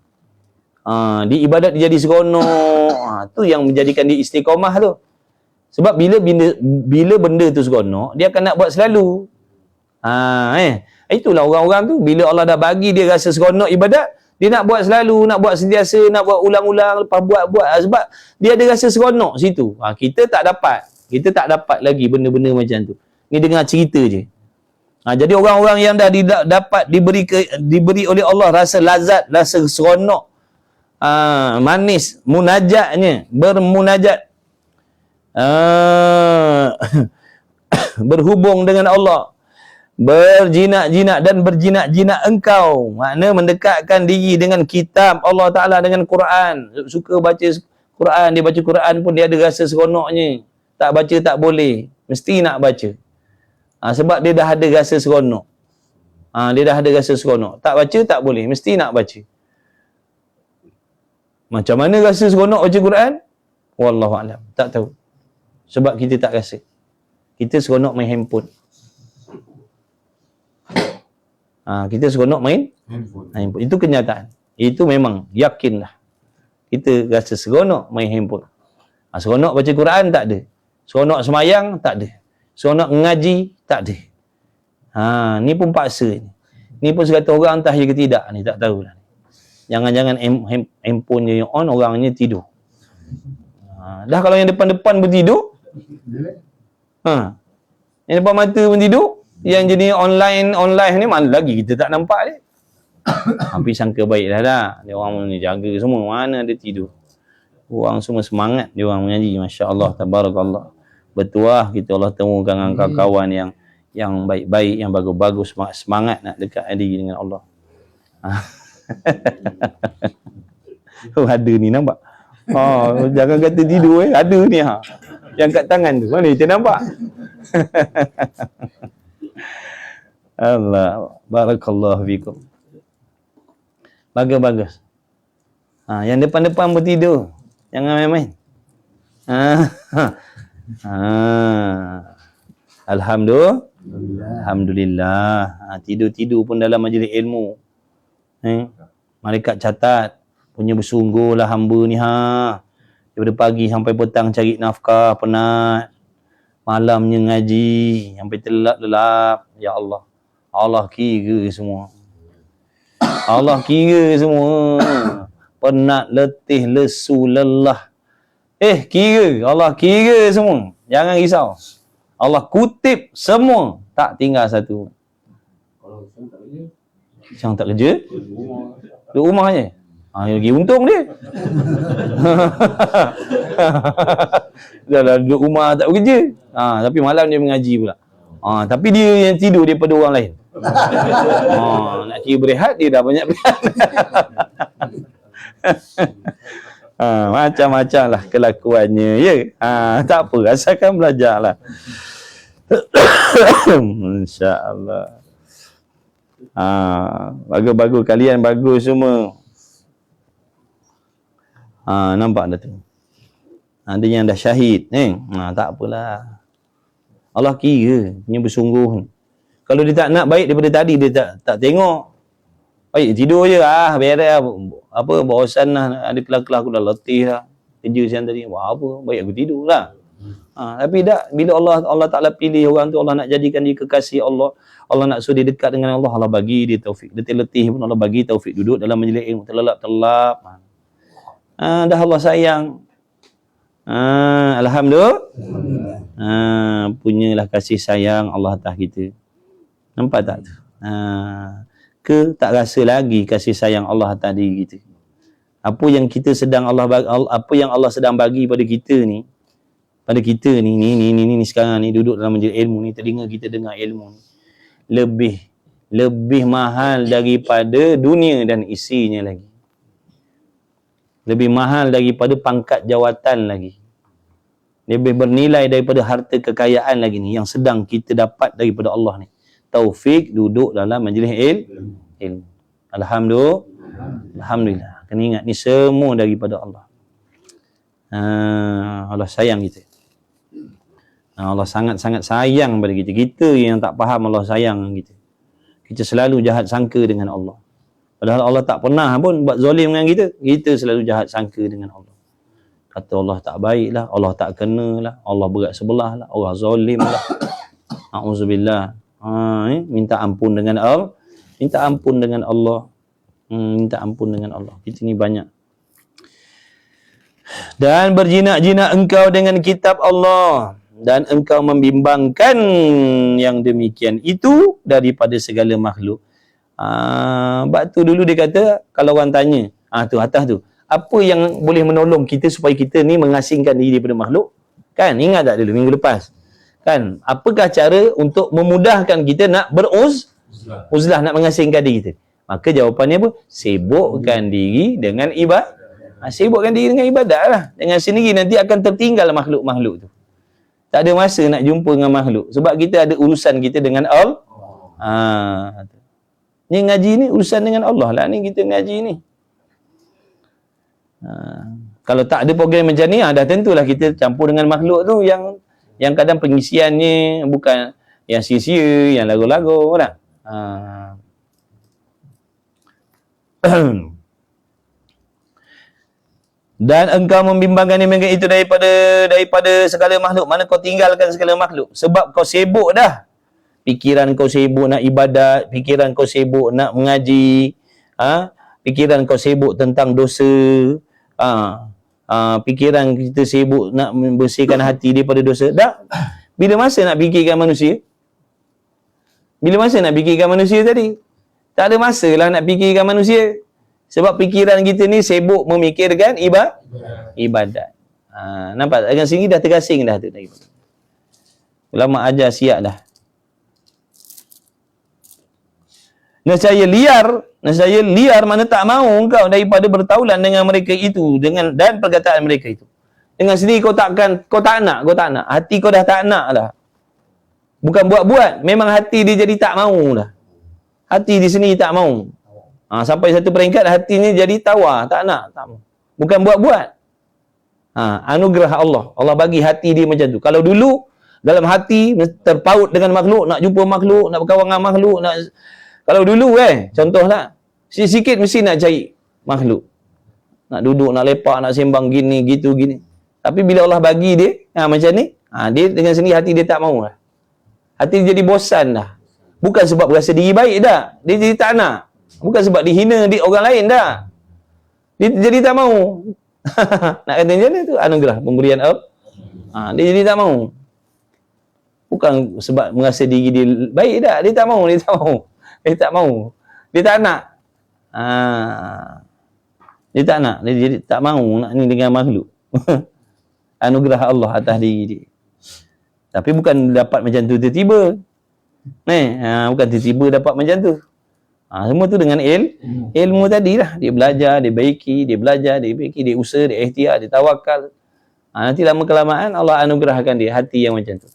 Di ibadat dia jadi seronok. Tu yang menjadikan dia istiqamah tu. Sebab bila benda tu seronok, dia akan nak buat selalu. Itulah orang-orang tu, bila Allah dah bagi dia rasa seronok ibadat, dia nak buat selalu, nak buat sentiasa, nak buat ulang-ulang, lepas buat. Sebab dia ada rasa seronok situ. Kita tak dapat. Kita tak dapat lagi benda-benda macam tu. Ni dengar cerita je. Jadi orang-orang yang dah dapat diberi oleh Allah rasa lazat, rasa seronok, manis munajatnya, bermunajat, berhubung dengan Allah, berjinak-jinak dan berjinak-jinak engkau, makna mendekatkan diri dengan kitab Allah Ta'ala, dengan Quran. Suka baca Quran, dia baca Quran pun dia ada rasa seronoknya. Tak baca tak boleh, mesti nak baca. Sebab dia dah ada rasa seronok. Dia dah ada rasa seronok. Tak baca tak boleh, mesti nak baca. Macam mana rasa seronok baca Quran? Wallahualam, tak tahu. Sebab kita tak rasa. Kita seronok main handphone. Kita seronok main handphone. Itu kenyataan. Itu memang yakinlah. Kita rasa seronok main handphone. Seronok baca Quran tak ada. Seronok semayang tak ada. Seronok mengaji tak ada. Ni pun paksa ni. Ni pun sekata orang entah je ke tidak ni, tak tahulah. Jangan-jangan handphone je yang on, orangnya tidur. Dah kalau yang depan-depan pun tidur, yang depan mata pun tidur, yang jenis online ni mana lagi kita tak nampak dia. Hampir sangka baik dah. Dia orang ni jaga semua, mana ada tidur. Orang semua semangat dia orang mengaji, masya-Allah, tabarakallah. Betul kita Allah temukan dengan kawan-kawan yang baik-baik, yang bagus-bagus, semangat nak dekat diri dengan Allah. Ada ni nampak. Jangan kata tidur ada ni yang kat tangan tu. Mana kita nampak? Allah, barakallahu fikum. Bagus-bagus. Yang depan-depan bertidur. Jangan main-main. Alhamdulillah. Tidur-tidur pun dalam majlis ilmu. Malaikat catat. Punya bersungguhlah hamba ni daripada pagi sampai petang cari nafkah, penat. Malamnya ngaji sampai terlelap-lelap. Ya Allah. Allah kira semua. Allah kira semua. Penat, letih, lesu, lelah. Kira. Allah kira semua. Jangan risau. Allah kutip semua. Tak tinggal satu. Kalau Syam tak kerja? Syam tak kerja? Duduk rumah je. Lagi untung dia. Dah duduk rumah tak bekerja. Tapi malam dia mengaji pula. Tapi dia yang tidur daripada orang lain. Nak kira berehat, dia dah banyak berehat. Macam-macam lah kelakuannya. Ya? Tak apa, asalkan belajar lah. InsyaAllah. Bagus-bagus, kalian bagus semua. Nampak dah tu. Ada yang dah syahid. Tak apalah. Allah kira punya bersungguh. Kalau dia tak nak baik daripada tadi, dia tak tengok. Baik, tidur je. Beres. Apa, bosan lah. Ada kelas-kelas aku dah letih lah. Kerja siang tadi. Wah, apa? Baik aku tidur lah. Tapi tak, bila Allah Ta'ala pilih orang tu, Allah nak jadikan dia kekasih Allah. Allah nak suruh dia dekat dengan Allah. Allah bagi dia taufik. Letih-letih pun Allah bagi taufik. Duduk dalam majlis ilmu. Terlelap-terlap. Dah Allah sayang. Alhamdulillah. Punyalah kasih sayang Allah atas kita. Nampak tak tu? Ke tak rasa lagi kasih sayang Allah atas diri kita? Apa yang kita sedang apa yang Allah sedang bagi pada kita ni, ni sekarang ni duduk dalam majlis ilmu ni, telinga kita dengar ilmu ni, lebih mahal daripada dunia dan isinya lagi. Lebih mahal daripada pangkat jawatan lagi. Lebih bernilai daripada harta kekayaan lagi ni yang sedang kita dapat daripada Allah ni. Taufik duduk dalam majlis ilmu. Alhamdulillah. Kena ingat ni semua daripada Allah. Allah sayang kita. Allah sangat-sangat sayang pada kita. Kita yang tak faham Allah sayang kita. Kita selalu jahat sangka dengan Allah. Padahal Allah tak pernah pun buat zalim dengan kita. Kita selalu jahat sangka dengan Allah. Kata Allah tak baik lah, Allah tak kena lah, Allah berat sebelah lah, Allah zalim lah. A'udzubillah. Minta ampun dengan Allah. Minta ampun dengan Allah. Minta ampun dengan Allah. Kita ni banyak. Dan berjinak-jinak engkau dengan kitab Allah. Dan engkau membimbangkan yang demikian itu daripada segala makhluk. Sebab tu dulu dia kata, kalau orang tanya, tu atas tu, apa yang boleh menolong kita supaya kita ni mengasingkan diri daripada makhluk? Kan, ingat tak dulu minggu lepas? Kan, apakah cara untuk memudahkan kita nak uzlah, nak mengasingkan diri kita? Maka jawapannya apa? Sibukkan diri dengan ibadah. Sibukkan diri dengan ibadat lah. Dengan sendiri nanti akan tertinggal makhluk-makhluk tu. Tak ada masa nak jumpa dengan makhluk. Sebab kita ada urusan kita dengan Allah. Ni ngaji ni urusan dengan Allah lah ni kita ngaji ni. Kalau tak ada program macam ni, dah tentulah kita campur dengan makhluk tu yang kadang pengisiannya bukan yang sia-sia, yang lagu-lagu kan. Dan engkau membimbangkan itu daripada segala makhluk. Mana kau tinggalkan segala makhluk? Sebab kau sibuk dah. Fikiran kau sibuk nak ibadat, fikiran kau sibuk nak mengaji, fikiran kau sibuk tentang dosa, fikiran kita sibuk nak membersihkan hati daripada dosa. Dah, bila masa nak fikirkan manusia? Bila masa nak fikirkan manusia tadi? Tak ada masa lah nak fikirkan manusia. Sebab fikiran kita ni sibuk memikirkan ibadat. Nampak? Dengan sini dah terasing dah tu. Ulama ajar siap dah. Nescaya liar mana tak mahu engkau daripada bertaulan dengan mereka itu dan perkataan mereka itu. Dengan sendiri kau tak nak. Hati kau dah tak nak dah. Bukan buat-buat, memang hati dia jadi tak mahu dah. Hati di sini tak mahu. Sampai satu peringkat hatinya jadi tawar, tak nak, tak mahu. Bukan buat-buat. Anugerah Allah. Allah bagi hati dia macam tu. Kalau dulu dalam hati terpaut dengan makhluk, nak jumpa makhluk, nak berkawan dengan makhluk, kalau dulu contohlah, sikit mesti nak cari makhluk. Nak duduk, nak lepak, nak sembang gini, gitu, gini. Tapi bila Allah bagi dia, macam ni, dia dengan sendiri hati dia tak mahu lah. Hati dia jadi bosan dah. Bukan sebab berasa diri baik dah. Dia jadi tak nak. Bukan sebab dihina orang lain dah. Dia jadi tak mahu. Nak kata macam mana tu? Anugerah pemberian Allah. Dia jadi tak mahu. Bukan sebab merasa diri dia baik dah. Dia tak mahu. Dia tak nak. Dia tak nak. Dia jadi tak mahu nak ni dengan makhluk. Anugerah Allah atas diri dia. Tapi bukan dapat macam tu tiba-tiba. Bukan tiba-tiba dapat macam tu. Semua tu dengan ilmu tadilah. Dia belajar, dia baiki, dia usaha, dia ikhtiar, dia tawakal. Nanti lama kelamaan Allah anugerahkan dia hati yang macam tu.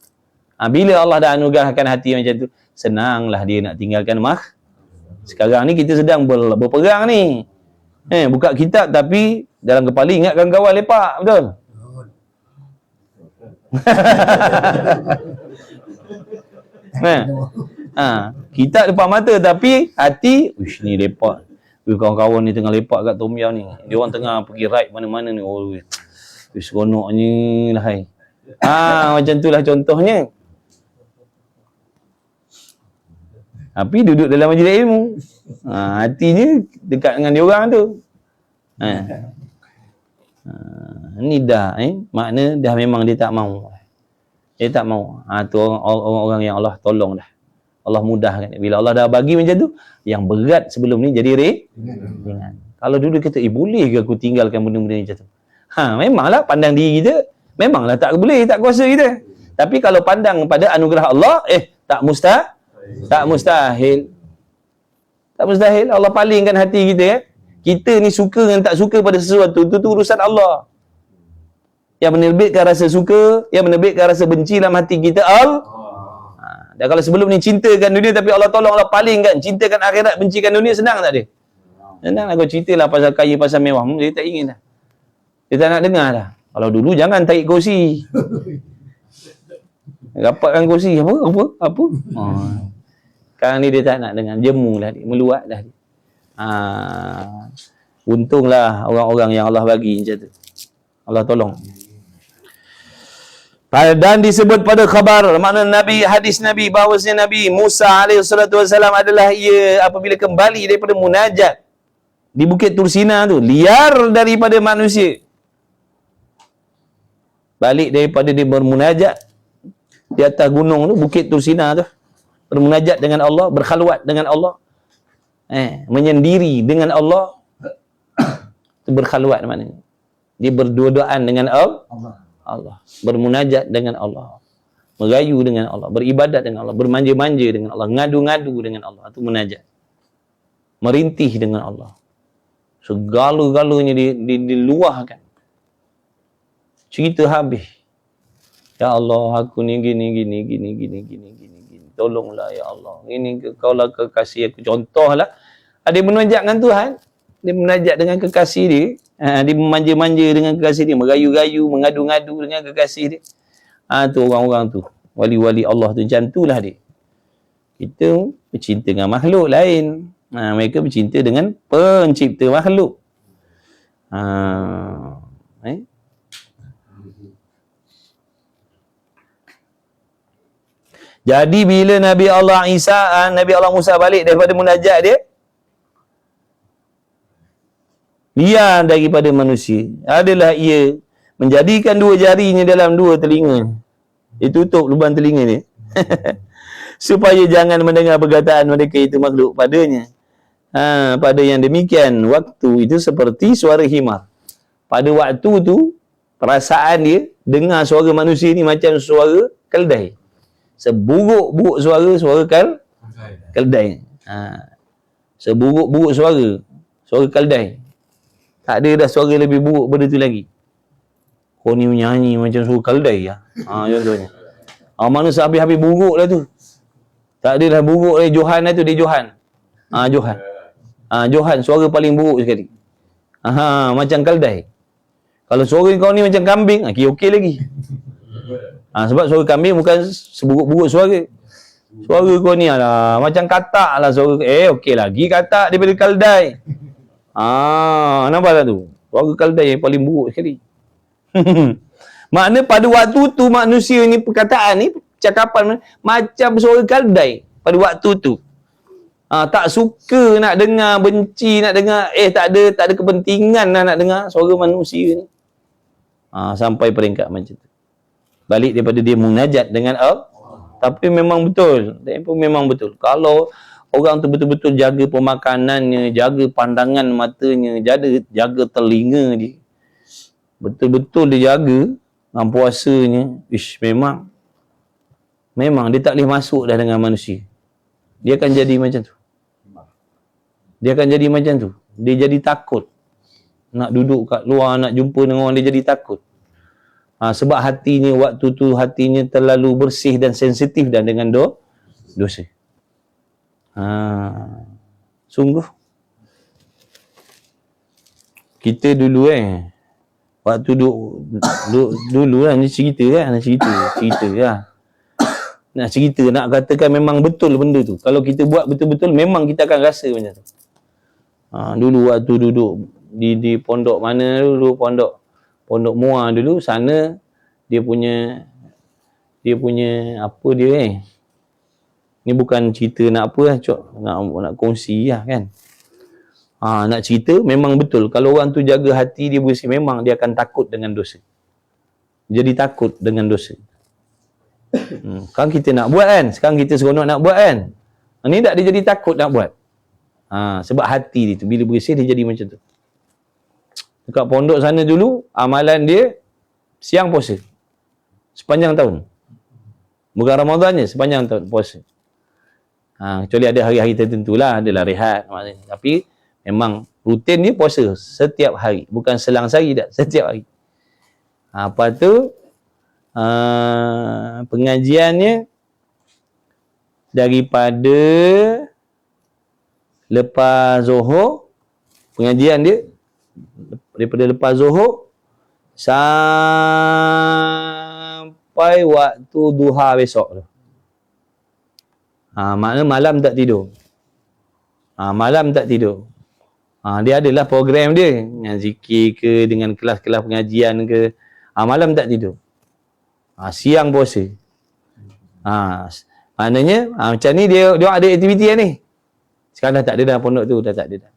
Bila Allah dah anugerahkan hati yang macam tu, senanglah dia nak tinggalkan Sekarang ni kita sedang berperang ni. Buka kitab tapi dalam kepala ingatkan kawan lepak, betul? Kita depan mata tapi hati, uish ni lepak. Kawan-kawan ni tengah lepak kat Tom Yam ni. Dia orang tengah pergi ride mana-mana ni. Oh, seronoknya lah hai. Macam itulah contohnya. Tapi duduk dalam majlis ilmu. Hatinya dekat dengan dia orang tu. Ni dah makna dah memang dia tak mau. Dia tak mau. Tu orang-orang yang Allah tolong dah. Allah mudahkan. Bila Allah dah bagi macam tu, yang berat sebelum ni jadi ringan. Kalau dulu kita, boleh ke aku tinggalkan benda-benda macam tu? Memanglah pandang diri kita, memanglah tak boleh, tak kuasa kita. Tapi kalau pandang pada anugerah Allah, tak mustahil. Tak mustahil. Allah palingkan hati kita. Kita ni suka dan tak suka pada sesuatu, tu urusan Allah. Yang menerbitkan rasa suka, yang menerbitkan rasa benci dalam hati kita, dan kalau sebelum ni cintakan dunia tapi Allah tolong, Allah palingkan, cintakan akhirat, bencikan dunia, senang tak dia? Senang lah kau ceritalah pasal kaya, pasal mewah. Dia tak ingin dah. Dia tak nak dengar dah. Kalau dulu jangan tarik kursi. Dapatkan kursi. Apa? Sekarang ni dia tak nak dengar. Jemu lah dia. Meluat dah dia. Untunglah orang-orang yang Allah bagi macam tu. Allah tolong. Dan disebut pada khabar, makna Nabi, hadis Nabi, bahawasanya Nabi Musa alaihissalatu wassalam adalah ia apabila kembali daripada munajat di Bukit Tursina tu, liar daripada manusia. Balik daripada dia bermunajat di atas gunung tu, Bukit Tursina tu, bermunajat dengan Allah, berkhalwat dengan Allah, menyendiri dengan Allah. Itu berkhalwat maknanya. Dia berdua-duaan dengan Allah, bermunajat dengan Allah, merayu dengan Allah, beribadat dengan Allah, bermanja-manja dengan Allah, ngadu-ngadu dengan Allah. Itu munajat. Merintih dengan Allah. Segala-galanya diluahkan. Cerita habis. Ya Allah, aku ni gini. Tolonglah ya Allah. Ini kau lah kekasih aku. Contohlah, ada munajat dengan Tuhan. Dia munajat dengan kekasih dia. Dia memanja-manja dengan kekasih dia, merayu-rayu, mengadu-ngadu dengan kekasih dia. Tu orang-orang tu, wali-wali Allah tu, macam itulah dia. Kita bercinta dengan makhluk lain. Mereka bercinta dengan pencipta makhluk. Jadi bila Nabi Allah Musa balik daripada munajat dia, liar daripada manusia, adalah ia menjadikan dua jarinya dalam dua telinga. Dia tutup lubang telinga dia supaya jangan mendengar perkataan mereka itu makhluk padanya. Pada yang demikian, waktu itu seperti suara himar. Pada waktu tu, perasaan dia dengar suara manusia ni macam suara keldai. Seburuk-buruk suara keldai. Seburuk-buruk suara keldai. Tak ada dah suara lebih buruk benda tu lagi. Kau ni menyanyi macam suara keldai ya. Contohnya. Mana sehabis-habis buruk lah tu. Tak ada dah buruk lagi. Johan lah tu, dia Johan. Johan suara paling buruk sekali. Macam keldai. Kalau suara kau ni macam kambing, okey lagi. Sebab suara kambing bukan seburuk-buruk suara. Suara kau ni macam katak lah suara. Okey lagi katak daripada keldai. Nampak tak tu? Suara keldai yang paling buruk sekali. Makna pada waktu tu manusia ni, perkataan ni, cakapan macam suara keldai pada waktu tu. Tak suka nak dengar, benci nak dengar, tak ada kepentingan nak dengar suara manusia ni. Sampai peringkat macam tu. Balik daripada dia munajat dengan Allah. Tapi memang betul. Kalau orang tu betul-betul jaga pemakanannya, jaga pandangan matanya, jaga telinga dia, betul-betul dia jaga dengan puasanya, memang dia tak boleh masuk dah dengan manusia. Dia akan jadi macam tu. Dia jadi takut. Nak duduk kat luar, nak jumpa dengan orang, dia jadi takut. Sebab hatinya, waktu tu hatinya terlalu bersih dan sensitif dan dengan dosa. Sungguh. Kita dulu Waktu dulu lah ni cerita lah, cerita lah. Nak cerita, nak katakan memang betul benda tu. Kalau kita buat betul-betul, memang kita akan rasa macam tu. Dulu waktu duduk di pondok mana dulu, pondok Muar dulu, sana dia punya apa dia ni bukan cerita nak apa lah, nak kongsi lah kan. Nak cerita memang betul. Kalau orang tu jaga hati dia bersih, memang dia akan takut dengan dosa. Jadi takut dengan dosa. Sekarang kita nak buat kan, sekarang kita seronok nak buat kan. Ni tak, dia jadi takut nak buat. Sebab hati dia tu bila bersih dia jadi macam tu. Dekat pondok sana dulu, amalan dia siang puasa sepanjang tahun. Bukan Ramadannya, sepanjang tahun puasa. Kecuali ada hari-hari tertentu lah, adalah rehat maknanya. Tapi memang rutin dia puasa setiap hari, bukan selang sehari tak, setiap hari. Apa tu pengajiannya daripada lepas Zuhur, pengajian dia daripada lepas Zuhur sampai waktu duha besok tu. Maknanya malam tak tidur. Malam tak tidur. Dia adalah program dia, dengan zikir ke, dengan kelas-kelas pengajian ke. Malam tak tidur. Siang puasa. Maknanya macam ni dia ada aktiviti lah ni. Sekarang dah tak ada dah pondok tu, dah tak ada dah.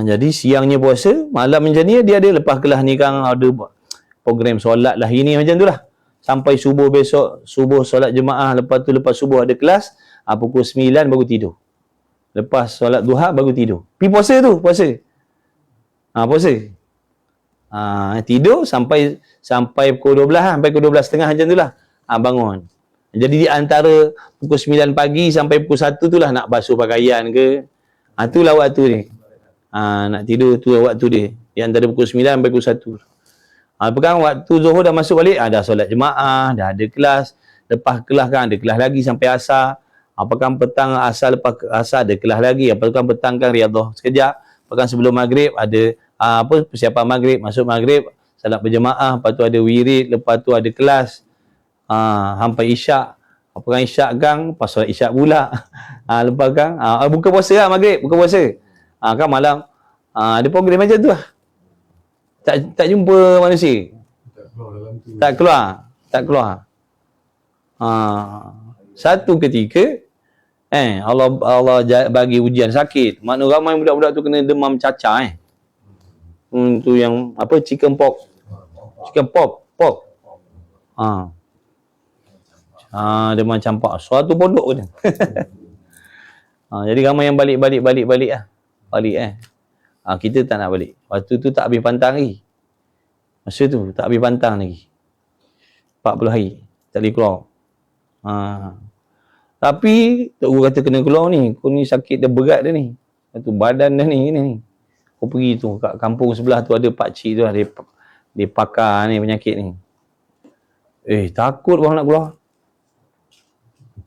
Jadi siangnya puasa, malam macam ni dia ada lepas kelas ni kan, ada program solat lah ini macam tu lah. Sampai subuh besok, subuh solat jemaah, lepas tu lepas subuh ada kelas, pukul 9 baru tidur. Lepas solat duha baru tidur. Pergi puasa tu, puasa. Puasa. Tidur sampai pukul 12 lah, sampai pukul 12.30 macam tu lah. Bangun. Jadi di antara pukul 9 pagi sampai pukul 1 tu lah nak basuh pakaian ke. Itulah waktu ni. Nak tidur tu waktu dia. Di antara pukul 9 sampai pukul 1. Pegang waktu Zuhur dah masuk balik, dah solat jemaah, dah ada kelas. Lepas kelas kan ada kelas lagi sampai asar. Apakah petang asar, lepas asar ada kelas lagi. Apakah petang kan riyadhah sekejap. Apakah sebelum maghrib ada persiapan maghrib, masuk maghrib, salat berjemaah, lepas tu ada wirid, lepas tu ada kelas. Sampai isyak. Apakah isyak gang, pas solat isyak pula. Lepas kan buka puasa lah maghrib, buka puasa. Kan malam ada program macam tu lah. Tak jumpa manusia. Tak keluar. Satu ketika Allah bagi ujian sakit. Makna ramai budak-budak tu kena demam cacar tu yang apa, chicken pox. Demam campak. Suatu pondok kena. Jadi ramai yang balik lah. Kita tak nak balik. Waktu tu tak habis pantang lagi. Masa tu tak habis pantang lagi. 40 hari tak boleh keluar. Tapi tok guru kata kena keluar ni. Kau ni sakit dah berat dah ni. Satu badan dah ni. Kau pergi tu kat kampung sebelah tu ada pak cik tu lah, dia pakar ni penyakit ni. Takut bang nak keluar.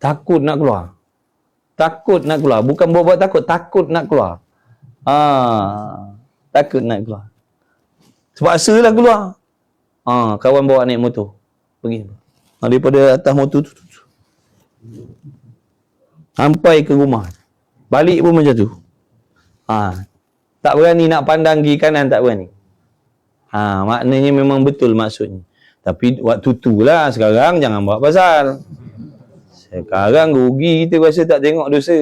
Takut nak keluar. Bukan buat takut nak keluar. Takut nak keluar. Terpaksa lah keluar. Kawan bawa naik motor. Pergi. Daripada atas motor tu. Sampai ke rumah. Balik pun macam tu. Tak berani nak pandang kiri kanan, tak berani. Maknanya memang betul maksudnya. Tapi waktu tu lah, sekarang jangan buat pasal. Sekarang rugi kita rasa tak tengok dosa.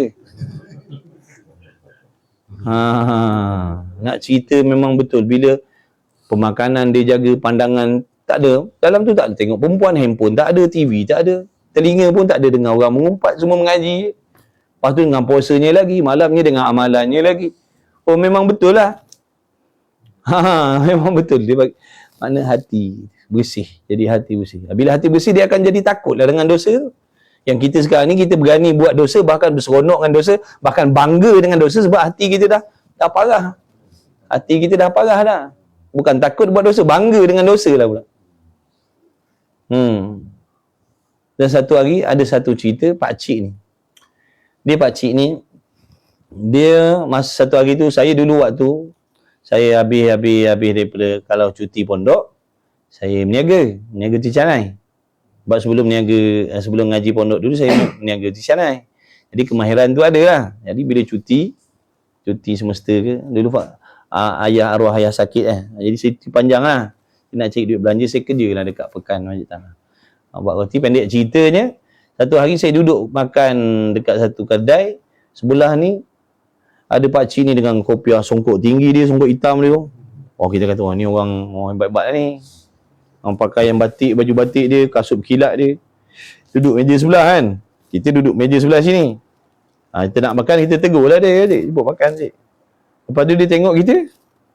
Nak cerita memang betul. Bila pemakanan dia jaga pandangan, tak ada. Dalam tu tak ada tengok perempuan, handphone tak ada, TV tak ada. Telinga pun tak ada dengar orang mengumpat, semua mengaji. Lepas tu dengan puasanya lagi, malamnya dengan amalannya lagi. Memang betul lah. Memang betul. Dia bagi, makna hati bersih. Jadi hati bersih. Bila hati bersih, dia akan jadi takut lah dengan dosa tu. Yang kita sekarang ni, kita berani buat dosa, bahkan berseronok dengan dosa, bahkan bangga dengan dosa sebab hati kita dah parah. Hati kita dah parah dah. Bukan takut buat dosa, bangga dengan dosa lah pula. Dan satu hari, ada satu cerita pakcik ni. Pakcik ni, dia masa satu hari tu, saya dulu waktu Saya habis daripada kalau cuti pondok, saya meniaga ticanai. Sebab sebelum ngaji pondok dulu saya meniaga ticanai. Jadi kemahiran tu ada lah. Jadi bila cuti semester ke, dulu arwah ayah sakit jadi saya cuti panjang lah. Saya nak cari duit belanja, saya kerja lah dekat Pekan Masjid Tanah. Buat roti, pendek ceritanya, satu hari saya duduk makan dekat satu kedai, sebelah ni ada pakcik ni dengan kopiah songkok tinggi dia, songkok hitam dia. Oh, kita kata, ni orang hebat-hebat lah ni. Orang pakaian batik, baju batik dia, kasut kilat dia. Duduk meja sebelah kan. Kita duduk meja sebelah sini. Kita nak makan, kita tegur lah dia. Jemput makan cik. Lepas tu dia tengok kita,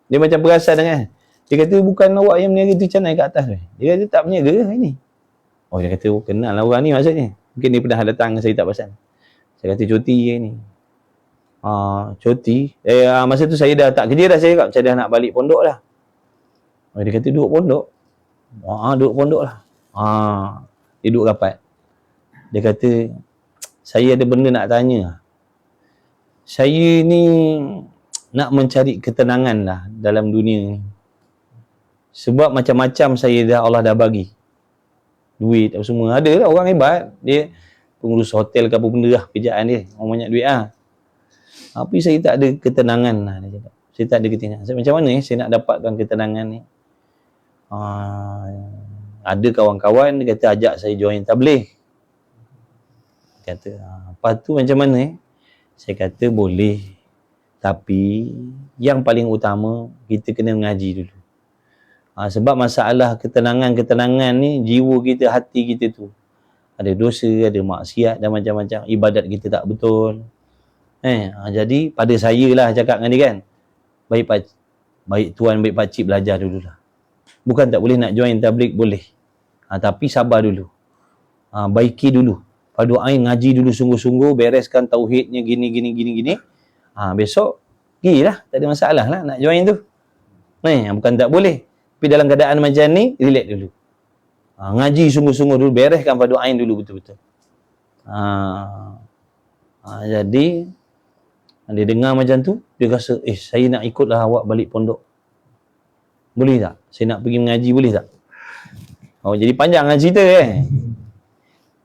dia macam perasan kan. Dia kata, bukan awak yang meniaga tu canai kat atas. Dia kata, tak meniaga ke hari ni? Oh, dia kata, kenal lah orang ni maksudnya. Mungkin dia pernah datang, saya tak pasal. Saya kata, cuti hari ni. Cuti. Masa tu saya dah tak kerja dah, saya cakap, macam dah nak balik pondok dah. Dia kata, duduk pondok. Duduk pondok lah. Dia duduk rapat. Dia kata, saya ada benda nak tanya. Saya ni nak mencari ketenangan lah dalam dunia ni. Sebab macam-macam Allah dah bagi. Duit apa semua. Ada lah orang hebat. Dia pengurus hotel ke apa benda lah kerjaan dia. Orang banyak duit lah. Tapi saya tak ada ketenangan lah. Dia cakap. Saya tak ada ketenangan. Macam mana saya nak dapatkan ketenangan ni? Ada kawan-kawan dia kata ajak saya join tabligh. Kata, lepas tu macam mana Saya kata boleh. Tapi yang paling utama kita kena mengaji dulu. Sebab masalah ketenangan ni jiwa kita, hati kita tu ada dosa, ada maksiat dan macam-macam, ibadat kita tak betul. Jadi pada saya lah cakap dengan dia kan, baik tuan, baik pakcik belajar dululah. Bukan tak boleh nak join tabligh, boleh. Tapi sabar dulu. Baiki dulu. Padu ain ngaji dulu sungguh-sungguh, bereskan tauhidnya gini. Besok pergilah, tak ada masalah lah nak join tu. Bukan tak boleh. Tapi dalam keadaan macam ni, relax dulu. Ngaji sungguh-sungguh dulu, bereskan padu ain dulu betul-betul. Jadi dia dengar macam tu, dia rasa, saya nak ikutlah awak balik pondok. Boleh tak? Saya nak pergi mengaji, boleh tak? Jadi panjang lah cerita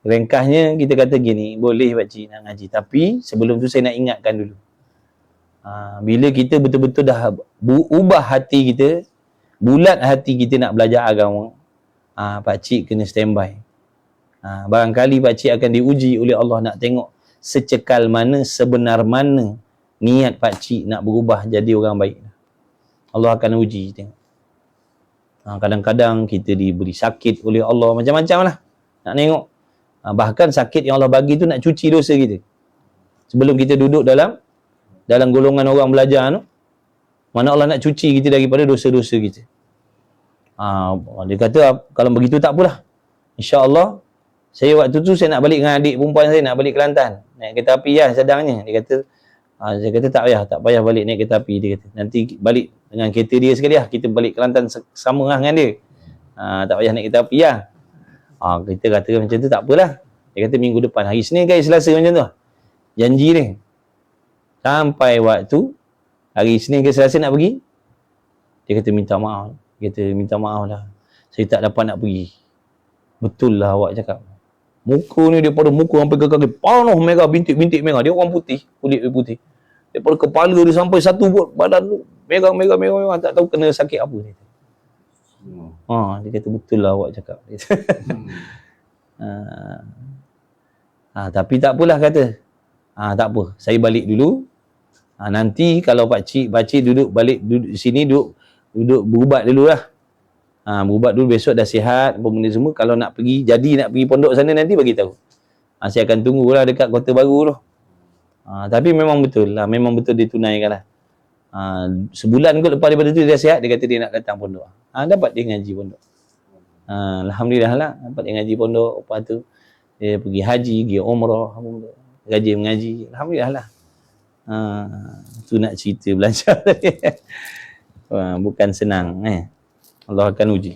Ringkasnya kita kata gini, boleh pakcik nak ngaji. Tapi sebelum tu saya nak ingatkan dulu. Bila kita betul-betul dah ubah hati kita, bulat hati kita nak belajar agama, pakcik kena standby. Barangkali pakcik akan diuji oleh Allah, nak tengok secekal mana, sebenar mana niat pakcik nak berubah jadi orang baik. Allah akan uji tengok. Kadang-kadang kita diberi sakit oleh Allah, macam-macam lah nak tengok. Bahkan sakit yang Allah bagi tu nak cuci dosa kita. Sebelum kita duduk dalam golongan orang belajar tu, mana Allah nak cuci kita daripada dosa-dosa kita. Dia kata kalau begitu tak apalah, InsyaAllah saya waktu tu saya nak balik dengan adik perempuan saya, nak balik Kelantan, naik kereta api lah sedangnya. Dia kata saya kata tak payah balik naik kereta api. Dia kata nanti balik dengan kereta dia sekali lah, kita balik Kelantan sama lah dengan dia. Tak payah naik kereta api lah. Kita kata macam tu tak apalah. Dia kata minggu depan, hari Senin ke hari Selasa macam tu. Janji dia. Sampai waktu hari Senin ke Selasa nak pergi, dia kata minta maaf. Dia kata minta maaf lah, saya tak dapat nak pergi. Betul lah awak cakap. Muka ni daripada muka sampai ke kaki panas merah, bintik-bintik merah. Dia orang putih, kulit dia putih. Daripada kepala dia sampai satu badan tu merah. Tak tahu kena sakit apa dia. Dia kata betul lah awak cakap. Tapi tak apalah kata. Tak apa, saya balik dulu. Nanti kalau pakcik duduk sini, duduk berubat dulu lah. Berubat dulu, besok dah sihat apa benda semua. Kalau nak pergi pondok sana nanti bagi tahu. Saya akan tunggulah dekat Kota Baru tu. Tapi memang betul ditunaikan lah. Sebulan kot lepas daripada tu dia sihat, dia kata dia nak datang pondok. Dapat dia ngaji pondok. Alhamdulillah lah, dapat dia ngaji pondok. Lepas tu dia pergi haji, pergi umrah, rajin mengaji. Alhamdulillah lah. Tu nak cerita belajar. Bukan senang. Allah akan uji.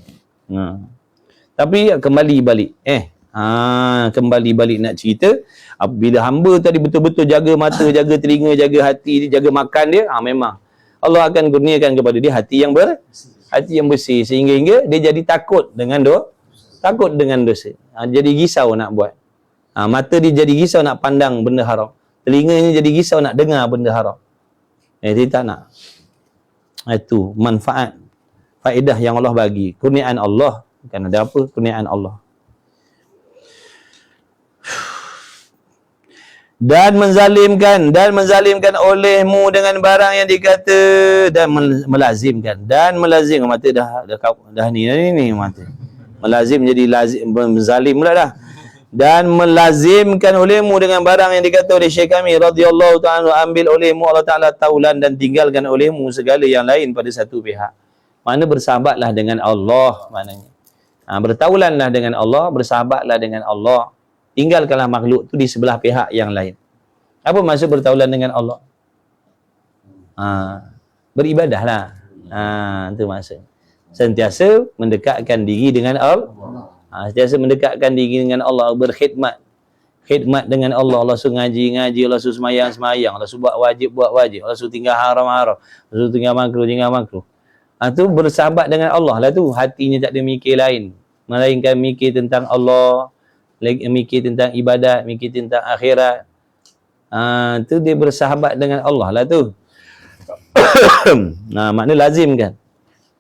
Tapi kembali balik. Kembali balik nak cerita. Bila hamba tadi betul-betul jaga mata, jaga telinga, jaga hati, jaga makan dia, memang Allah akan kurniakan kepada dia hati yang bersih, sehingga dia jadi takut dengan dosa. Jadi risau nak buat. Mata dia jadi risau nak pandang benda haram. Telinganya jadi risau nak dengar benda haram. Dia tak nak. Itu manfaat, faedah yang Allah bagi. Kurniaan Allah. Bukan ada apa, kurniaan Allah. Dan menzalimkan olehmu dengan barang yang dikata, dan melazimkan mata dah ni mata melazim jadi lazim, menzalim pula dah. Dan melazimkan olehmu dengan barang yang dikata oleh Syekh kami radhiyallahu ta'ala, ambil olehmu Allah Ta'ala taulan dan tinggalkan olehmu segala yang lain pada satu pihak. Mana bersahabatlah dengan Allah, maknanya bertaulanlah dengan Allah, bersahabatlah dengan Allah, tinggalkanlah makhluk tu di sebelah pihak yang lain. Apa maksud bertaulan dengan Allah? Beribadahlah. Itu maksud. Sentiasa mendekatkan diri dengan Allah. Sentiasa mendekatkan diri dengan Allah, berkhidmat. Khidmat dengan Allah. Allah suruh ngaji, Allah suruh semayang, Allah suruh buat wajib, Allah suruh tinggal haram, Allah suruh tinggal makruh. Itu bersahabat dengan Allah lah tu. Hatinya tak ada mikir lain, melainkan mikir tentang Allah, mikir tentang ibadat, mikir tentang akhirat. Tu dia bersahabat dengan Allah lah tu. Makna lazim kan,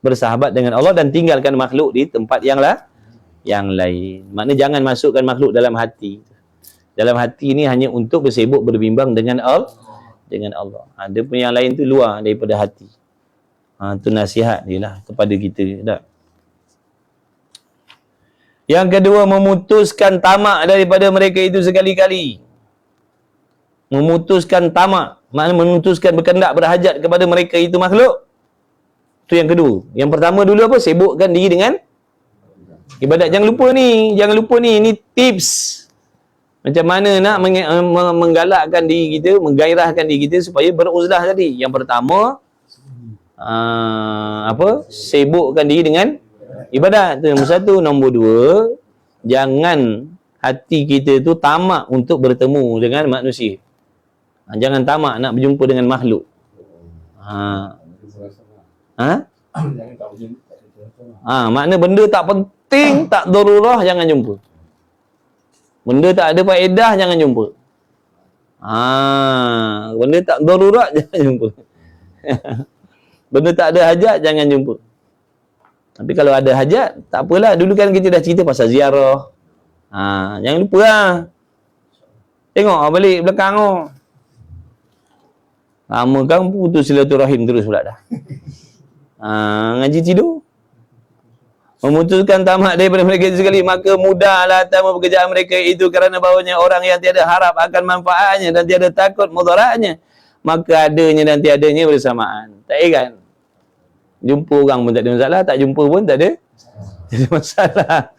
bersahabat dengan Allah dan tinggalkan makhluk di tempat yang lain. Makna jangan masukkan makhluk dalam hati. Dalam hati ni hanya untuk bersibuk berbimbang dengan Allah. Ada pun yang lain tu luar daripada hati. Tu nasihat dia lah kepada kita. Tak? Yang kedua, memutuskan tamak daripada mereka itu sekali-kali. Memutuskan tamak, maknanya memutuskan berkendak berhajat kepada mereka itu makhluk. Itu yang kedua. Yang pertama dulu apa? Sibukkan diri dengan ibadat. Jangan lupa ni. Ini tips macam mana nak menggalakkan diri kita, menggairahkan diri kita supaya beruzlah tadi. Yang pertama, sibukkan diri dengan ibadat. Itu nombor satu. Nombor dua, jangan hati kita tu tamak untuk bertemu dengan manusia. Jangan tamak nak berjumpa dengan makhluk. Makna benda tak penting, tak darurah, jangan jumpa. Benda tak ada faedah, jangan jumpa. Benda tak darurat, jangan jumpa. Benda tak ada hajat, jangan jumpa. Tapi kalau ada hajat, tak apalah. Dulu kan kita dah cerita pasal ziarah. Jangan lupa lah. Tengok balik belakang tu. Lama kan putus silaturahim terus pula dah. Ngaji tidur. Memutuskan tamak daripada mereka itu sekali, maka mudahlah tamu pekerjaan mereka itu, kerana bahawanya orang yang tiada harap akan manfaatnya dan tiada takut mudaratnya, maka adanya dan tiadanya bersamaan. Tak kan? Jumpa orang pun tak ada masalah, tak jumpa pun tak ada masalah.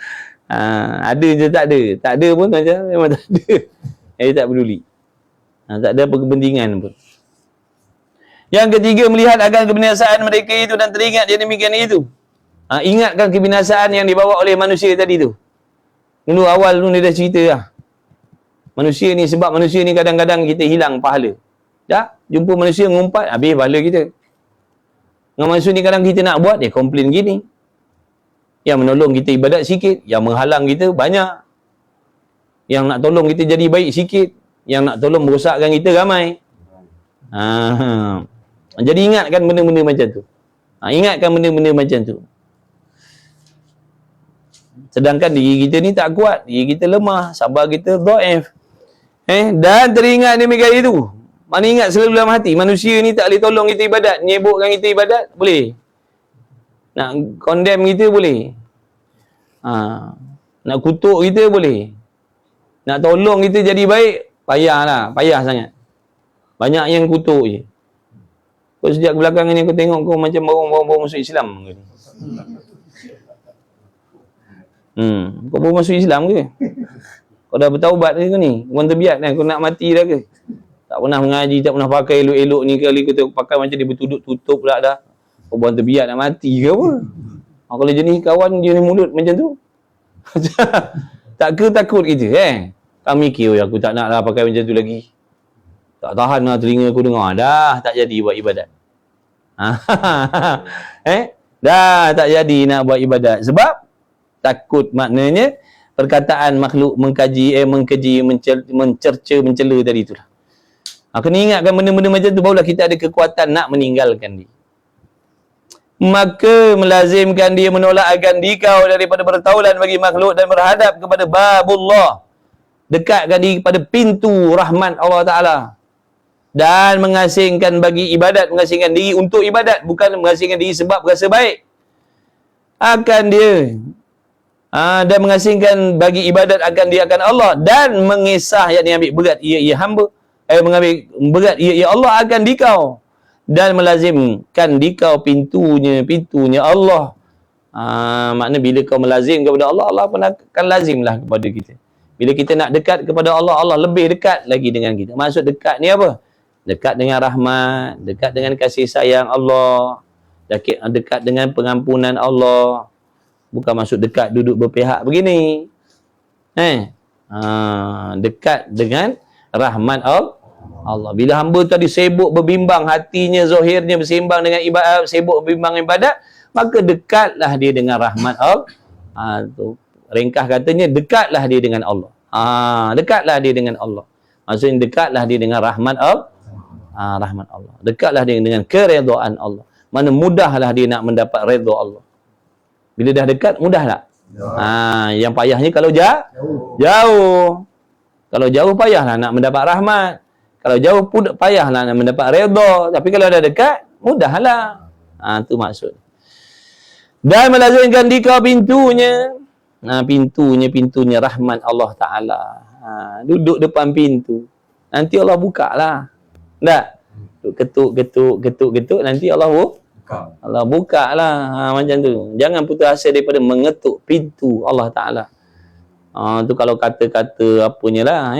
Ada je tak ada. Tak ada pun macam memang tak ada. Tak peduli. Tak ada apa kepentingan pun. Yang ketiga, melihat akan kebinasaan mereka itu dan teringat yang demikian itu. Ingatkan kebinasaan yang dibawa oleh manusia tadi tu. Dulu awal tu dia dah cerita lah. Manusia ni, sebab manusia ni kadang-kadang kita hilang pahala. Jumpa manusia ngumpat, habis pahala kita. Dengan manusia ni kadang kita nak buat, dia komplain gini. Yang menolong kita ibadat sikit, yang menghalang kita banyak. Yang nak tolong kita jadi baik sikit, yang nak tolong merosakkan kita ramai. Jadi ingatkan benda-benda macam tu. Ingatkan benda-benda macam tu. Sedangkan diri kita ni tak kuat, diri kita lemah, sabar kita dhaif. Dan teringat demikian itu. Mana ingat selalu dalam hati, manusia ni tak boleh tolong kita ibadat, nyebukkan kita ibadat, boleh. Nak condemn kita, boleh. Nak kutuk kita, boleh. Nak tolong kita jadi baik, payah sangat. Banyak yang kutuk je. Kau sejak belakang ni aku tengok kau macam baru masuk Islam ke? Kau baru masuk Islam ke? Kau dah bertaubat ke ni? Kau terbiat kan? Kau nak mati dah ke? Tak pernah mengaji, tak pernah pakai elok-elok ni, kali kau tengok pakai macam dia bertutup pula dah. Kau buat terbiat nak mati ke apa? Kalau jenis kawan jenis mulut macam tu. Tak ke takut kita Kau mikir, aku tak nak lah pakai macam tu lagi. Tak tahan lah telinga aku dengar. Dah tak jadi buat ibadat. Dah tak jadi nak buat ibadat. Sebab takut, maknanya perkataan makhluk mengkaji, mencerca, mencela tadi itulah. Kena ingatkan benda-benda macam tu, barulah kita ada kekuatan nak meninggalkan dia. Maka melazimkan dia menolak akan dikau daripada bertaulan bagi makhluk dan berhadap kepada babullah, dekatkan diri kepada pintu rahmat Allah Ta'ala, dan mengasingkan bagi ibadat, mengasingkan diri untuk ibadat, bukan mengasingkan diri sebab berasa baik akan dia, dan mengasingkan bagi ibadat akan dia akan Allah, dan mengisah, yakni ambil berat ia hamba, mengambil berat ia Allah akan dikau, dan melazimkan dikau pintunya Allah. Makna bila kau melazim kepada Allah, Allah pun akan lazimlah kepada kita. Bila kita nak dekat kepada Allah, Allah lebih dekat lagi dengan kita. Maksud dekat ni apa? Dekat dengan rahmat, dekat dengan kasih sayang Allah, dekat dengan pengampunan Allah. Bukan maksud dekat duduk berpihak begini. Dekat dengan rahmat Allah. Bila hamba tadi sibuk berbimbang, hatinya, zahirnya bersimbang dengan ibadat, sibuk berbimbang ibadat, maka dekatlah dia dengan rahmat Allah. Tu ringkas katanya, dekatlah dia dengan Allah. Dekatlah dia dengan Allah. Maksudnya dekatlah dia dengan rahmat Allah. Rahmat Allah. Dekatlah dia dengan keredaan Allah. Mana mudahlah dia nak mendapat redha Allah. Bila dah dekat, mudah tak? Yang payahnya kalau jauh. Kalau jauh payahlah nak mendapat rahmat. Kalau jauh pun payahlah nak mendapat redha. Tapi kalau dah dekat, mudahlah. Tu maksud. Dan melazimkan dikau pintunya. Pintunya rahmat Allah Ta'ala. Duduk depan pintu. Nanti Allah buka lah. Tak? Ketuk, nanti Allah buka lah. Macam tu. Jangan putus asa daripada mengetuk pintu Allah Ta'ala. Tu kalau kata-kata apanya lah.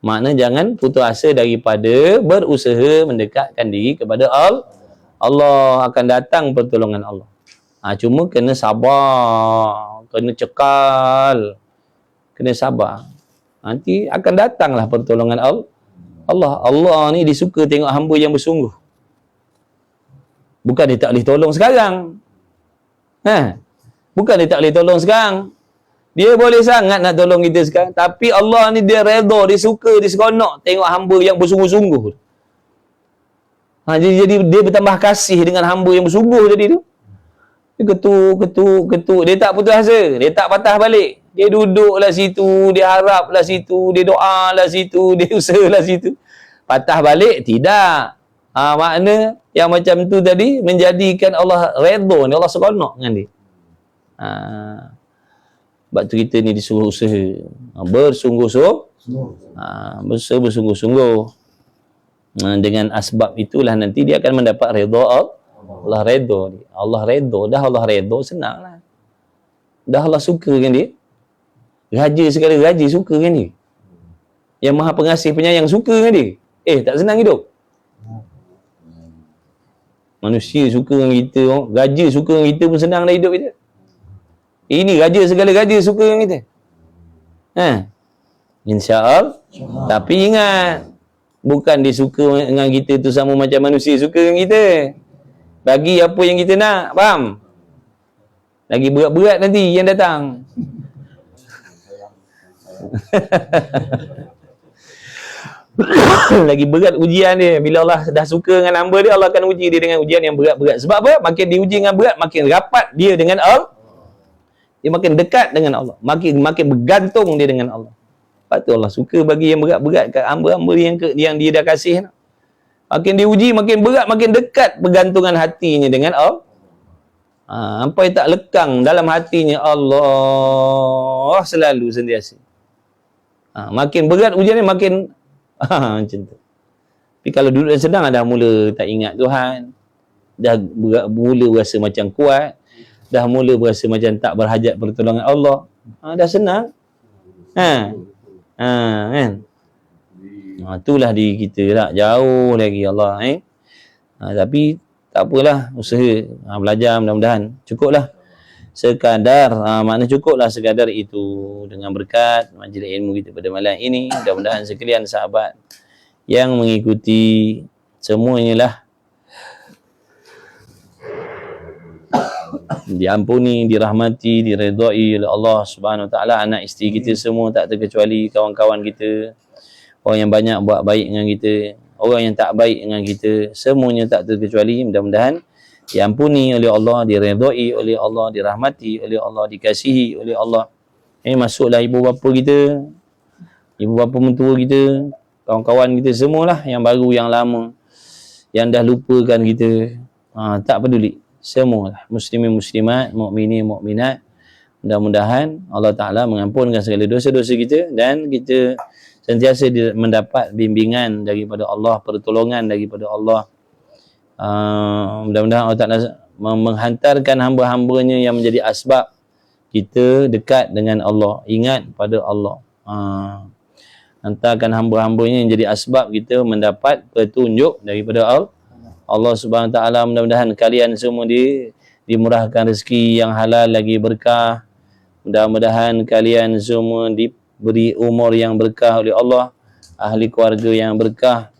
Makna jangan putus asa daripada berusaha mendekatkan diri kepada Allah. Allah akan datang pertolongan Allah. Cuma kena sabar, kena cekal, kena sabar. Nanti akan datanglah pertolongan Allah ni disuka tengok hamba yang bersungguh. Bukan dia tak boleh tolong sekarang. Bukan dia tak boleh tolong sekarang. Dia boleh sangat nak tolong kita sekarang. Tapi Allah ni dia redha, dia suka, dia seronok tengok hamba yang bersungguh-sungguh. Jadi dia bertambah kasih dengan hamba yang bersungguh tadi tu. Dia ketuk. Dia tak putus asa. Dia tak patah balik. Dia duduklah situ, dia haraplah situ, dia doalah situ, dia usahalah situ. Patah balik? Tidak. Makna yang macam tu tadi menjadikan Allah redha ni, Allah seronok dengan dia. Sebab tu kita ni disuruh usaha. Bersungguh-sungguh. Dengan asbab itulah nanti dia akan mendapat redha Allah redha dia. Allah redha senanglah. Dah Allah suka kan dia. Raja segala raja suka kan dia. Yang Maha Pengasih Penyayang suka kan dia. Tak senang hidup. Manusia suka dengan kita, raja suka dengan kita pun senang dah hidup kita. Ini raja segala raja suka dengan kita. InsyaAllah. Tapi ingat, bukan dia suka dengan kita tu sama macam manusia suka dengan kita. Bagi apa yang kita nak, faham? Lagi berat-berat nanti yang datang. Lagi berat ujian dia. Bila Allah dah suka dengan hamba dia, Allah akan uji dia dengan ujian yang berat-berat. Sebab apa? Makin diuji dengan berat, makin rapat dia dengan Allah. Dia makin dekat dengan Allah. Makin bergantung dia dengan Allah. Lepas tu Allah suka bagi yang berat-berat kat hamba-hamba yang dia dah kasih. Makin diuji, makin berat, makin dekat bergantungan hatinya dengan Allah. Sampai tak lekang dalam hatinya Allah selalu sentiasa. Makin berat ujian ni makin macam tu. Tapi kalau duduk dan sedang dah mula tak ingat Tuhan. Dah mula berasa macam kuat. Dah mula berasa macam tak berhajat pertolongan Allah. Dah senang. Kan? Itulah diri kita tak jauh lagi Allah. Tapi tak apalah, usaha belajar mudah-mudahan cukuplah sekadar, makna cukuplah sekadar itu dengan berkat majlis ilmu kita pada malam ini. Mudah-mudahan sekalian sahabat yang mengikuti semuanya lah diampuni, dirahmati, diredai oleh Allah Subhanahu Wa Taala. Anak isteri kita semua tak terkecuali, kawan-kawan kita, orang yang banyak buat baik dengan kita, orang yang tak baik dengan kita, semuanya tak terkecuali. Mudah-mudahan diampuni oleh Allah, diredai oleh Allah, dirahmati oleh Allah, dikasihi oleh Allah. Masuklah ibu bapa kita, ibu bapa mentua kita, kawan-kawan kita semualah, yang baru, yang lama, yang dah lupakan kita, tak peduli, semualah muslimin muslimat, mukminin mukminat. Mudah-mudahan Allah Ta'ala mengampunkan segala dosa-dosa kita dan kita sentiasa mendapat bimbingan daripada Allah, pertolongan daripada Allah. Mudah-mudahan Allah Ta'ala menghantarkan hamba-hambanya yang menjadi asbab kita dekat dengan Allah, ingat pada Allah. Hantarkan hamba-hambanya yang jadi asbab kita mendapat petunjuk daripada Allah Subhanahu Wa Taala. Mudah-mudahan kalian semua dimurahkan rezeki yang halal lagi berkah. Mudah-mudahan kalian semua diberi umur yang berkah oleh Allah, ahli keluarga yang berkah.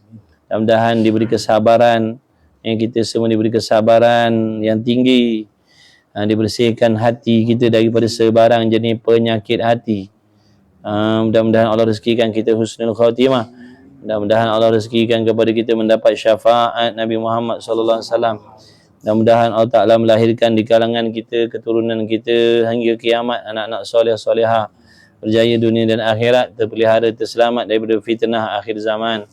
Mudah-mudahan diberi kesabaran, yang kita semua diberi kesabaran yang tinggi, dibersihkan hati kita daripada sebarang jenis penyakit hati. Mudah-mudahan Allah rezekikan kita husnul khatimah. Mudah-mudahan Allah rezekikan kepada kita mendapat syafaat Nabi Muhammad sallallahu alaihi wasallam. Mudah-mudahan Allah Ta'ala melahirkan di kalangan kita, keturunan kita hingga kiamat, anak-anak soleh solehah, berjaya dunia dan akhirat, terpelihara, terselamat daripada fitnah akhir zaman.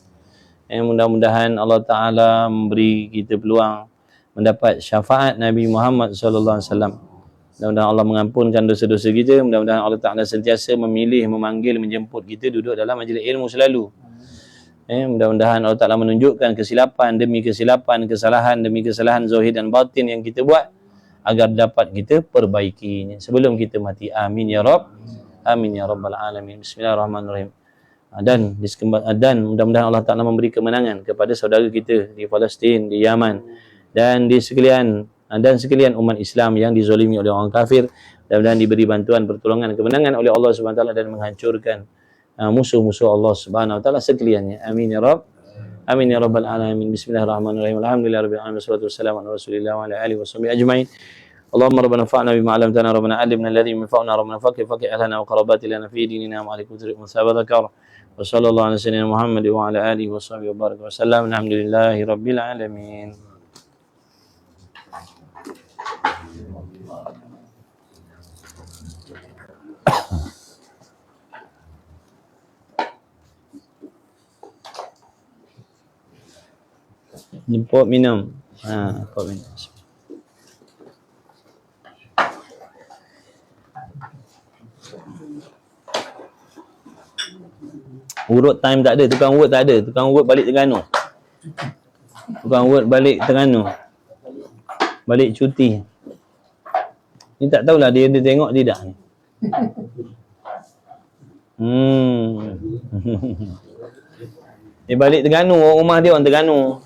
Mudah-mudahan Allah Ta'ala memberi kita peluang mendapat syafaat Nabi Muhammad sallallahu alaihi wasallam. Mudah-mudahan Allah mengampunkan dosa-dosa kita. Mudah-mudahan Allah Ta'ala sentiasa memilih, memanggil, menjemput kita duduk dalam majlis ilmu selalu. Mudah-mudahan Allah Ta'ala menunjukkan kesilapan demi kesilapan, kesalahan demi kesalahan zahir dan batin yang kita buat, agar dapat kita perbaikinya sebelum kita mati. Amin ya Rabb. Amin ya Rabbal Alamin. Bismillahirrahmanirrahim. Dan mudah-mudahan Allah Ta'ala memberi kemenangan kepada saudara kita di Palestin, di Yaman, dan di sekalian umat Islam yang dizalimi oleh orang kafir. Mudah-mudahan diberi bantuan, pertolongan, kemenangan oleh Allah Subhanahu Wa Taala dan menghancurkan musuh-musuh Allah Subhanahu Wa Taala sekaliannya. Amin ya Rabb. Amin ya Rabbal Alamin. Bismillahirrahmanirrahim. Alhamdulillahirabbil alamin. Wassalatu wassalamu ala Rasulillah wa ala alihi washabbihi ajmain. Allahumma rabbana fa'na bima 'allamtana, rabbana 'allimna alladhi yanfa'una, rabbana faqih ahlana wa qarabati lana fi dinina wa alaikum musabadakar. Wa sallallahu ala sayyidina Muhammad wa ala alihi washabbihi wa baraka wa sallam. Alhamdulillahi rabbil alamin. Jemput minum. Pot minum. Urut time tak ada, tukang urut tak ada. Tukang urut balik Terengganu. Tukang urut balik Terengganu. Balik cuti. Ni tak tahulah dia tengok tidak ni. Dia balik Terengganu, rumah dia orang Terengganu.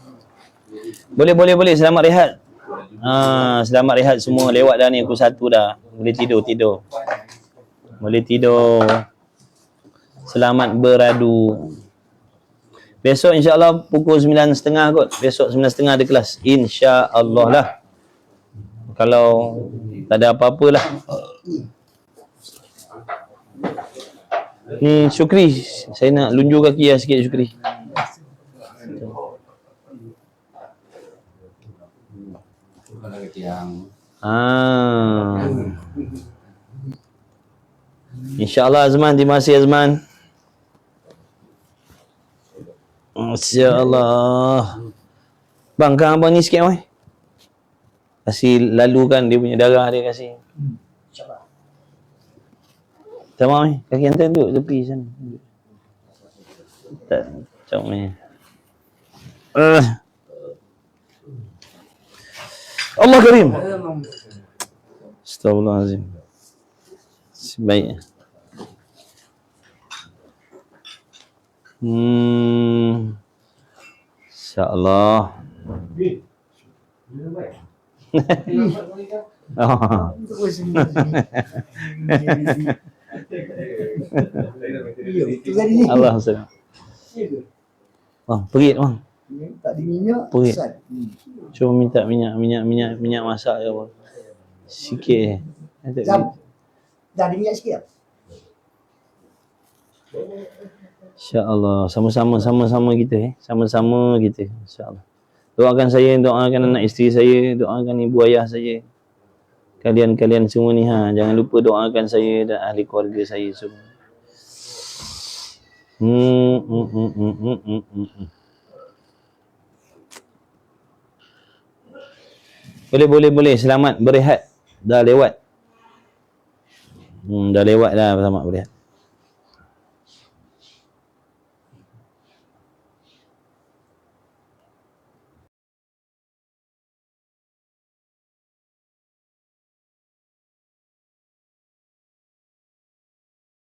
Boleh. Selamat rehat. Selamat rehat semua. Lewat dah ni pukul 1 dah. Boleh tidur. Boleh tidur. Selamat beradu. Besok insya-Allah pukul 9.30 kot. Besok 9.30 ada kelas. Insya-Allah lah. Kalau tak ada apa-apalah. Syukri. Saya nak lunjur kaki lah sikit, Syukri. InsyaAllah Azman. Terima kasih Azman. Masya-Allah. Bang, kan abang ni sikit mai. Kasih lalukan dia punya darah dia kasih. Tak mau mai. Kaki hantar duduk tepi sana. Tak, macam ni. Allah Karim. Astagfirullahaladzim. Sebaiknya. InsyaAllah. Allah SWT. Bang, perit bang. Tak ada minyak. Perit. Cuma minta minyak masak je bang. Sikit je. Jam. Dah ada minyak sikit tak? InsyaAllah. Sama-sama kita. Sama-sama kita. InsyaAllah. Doakan saya, doakan anak isteri saya, doakan ibu ayah saya. Kalian semua ni jangan lupa doakan saya dan ahli keluarga saya semua. Boleh. Selamat berehat. Dah lewat. Dah lewat dah, selamat berehat.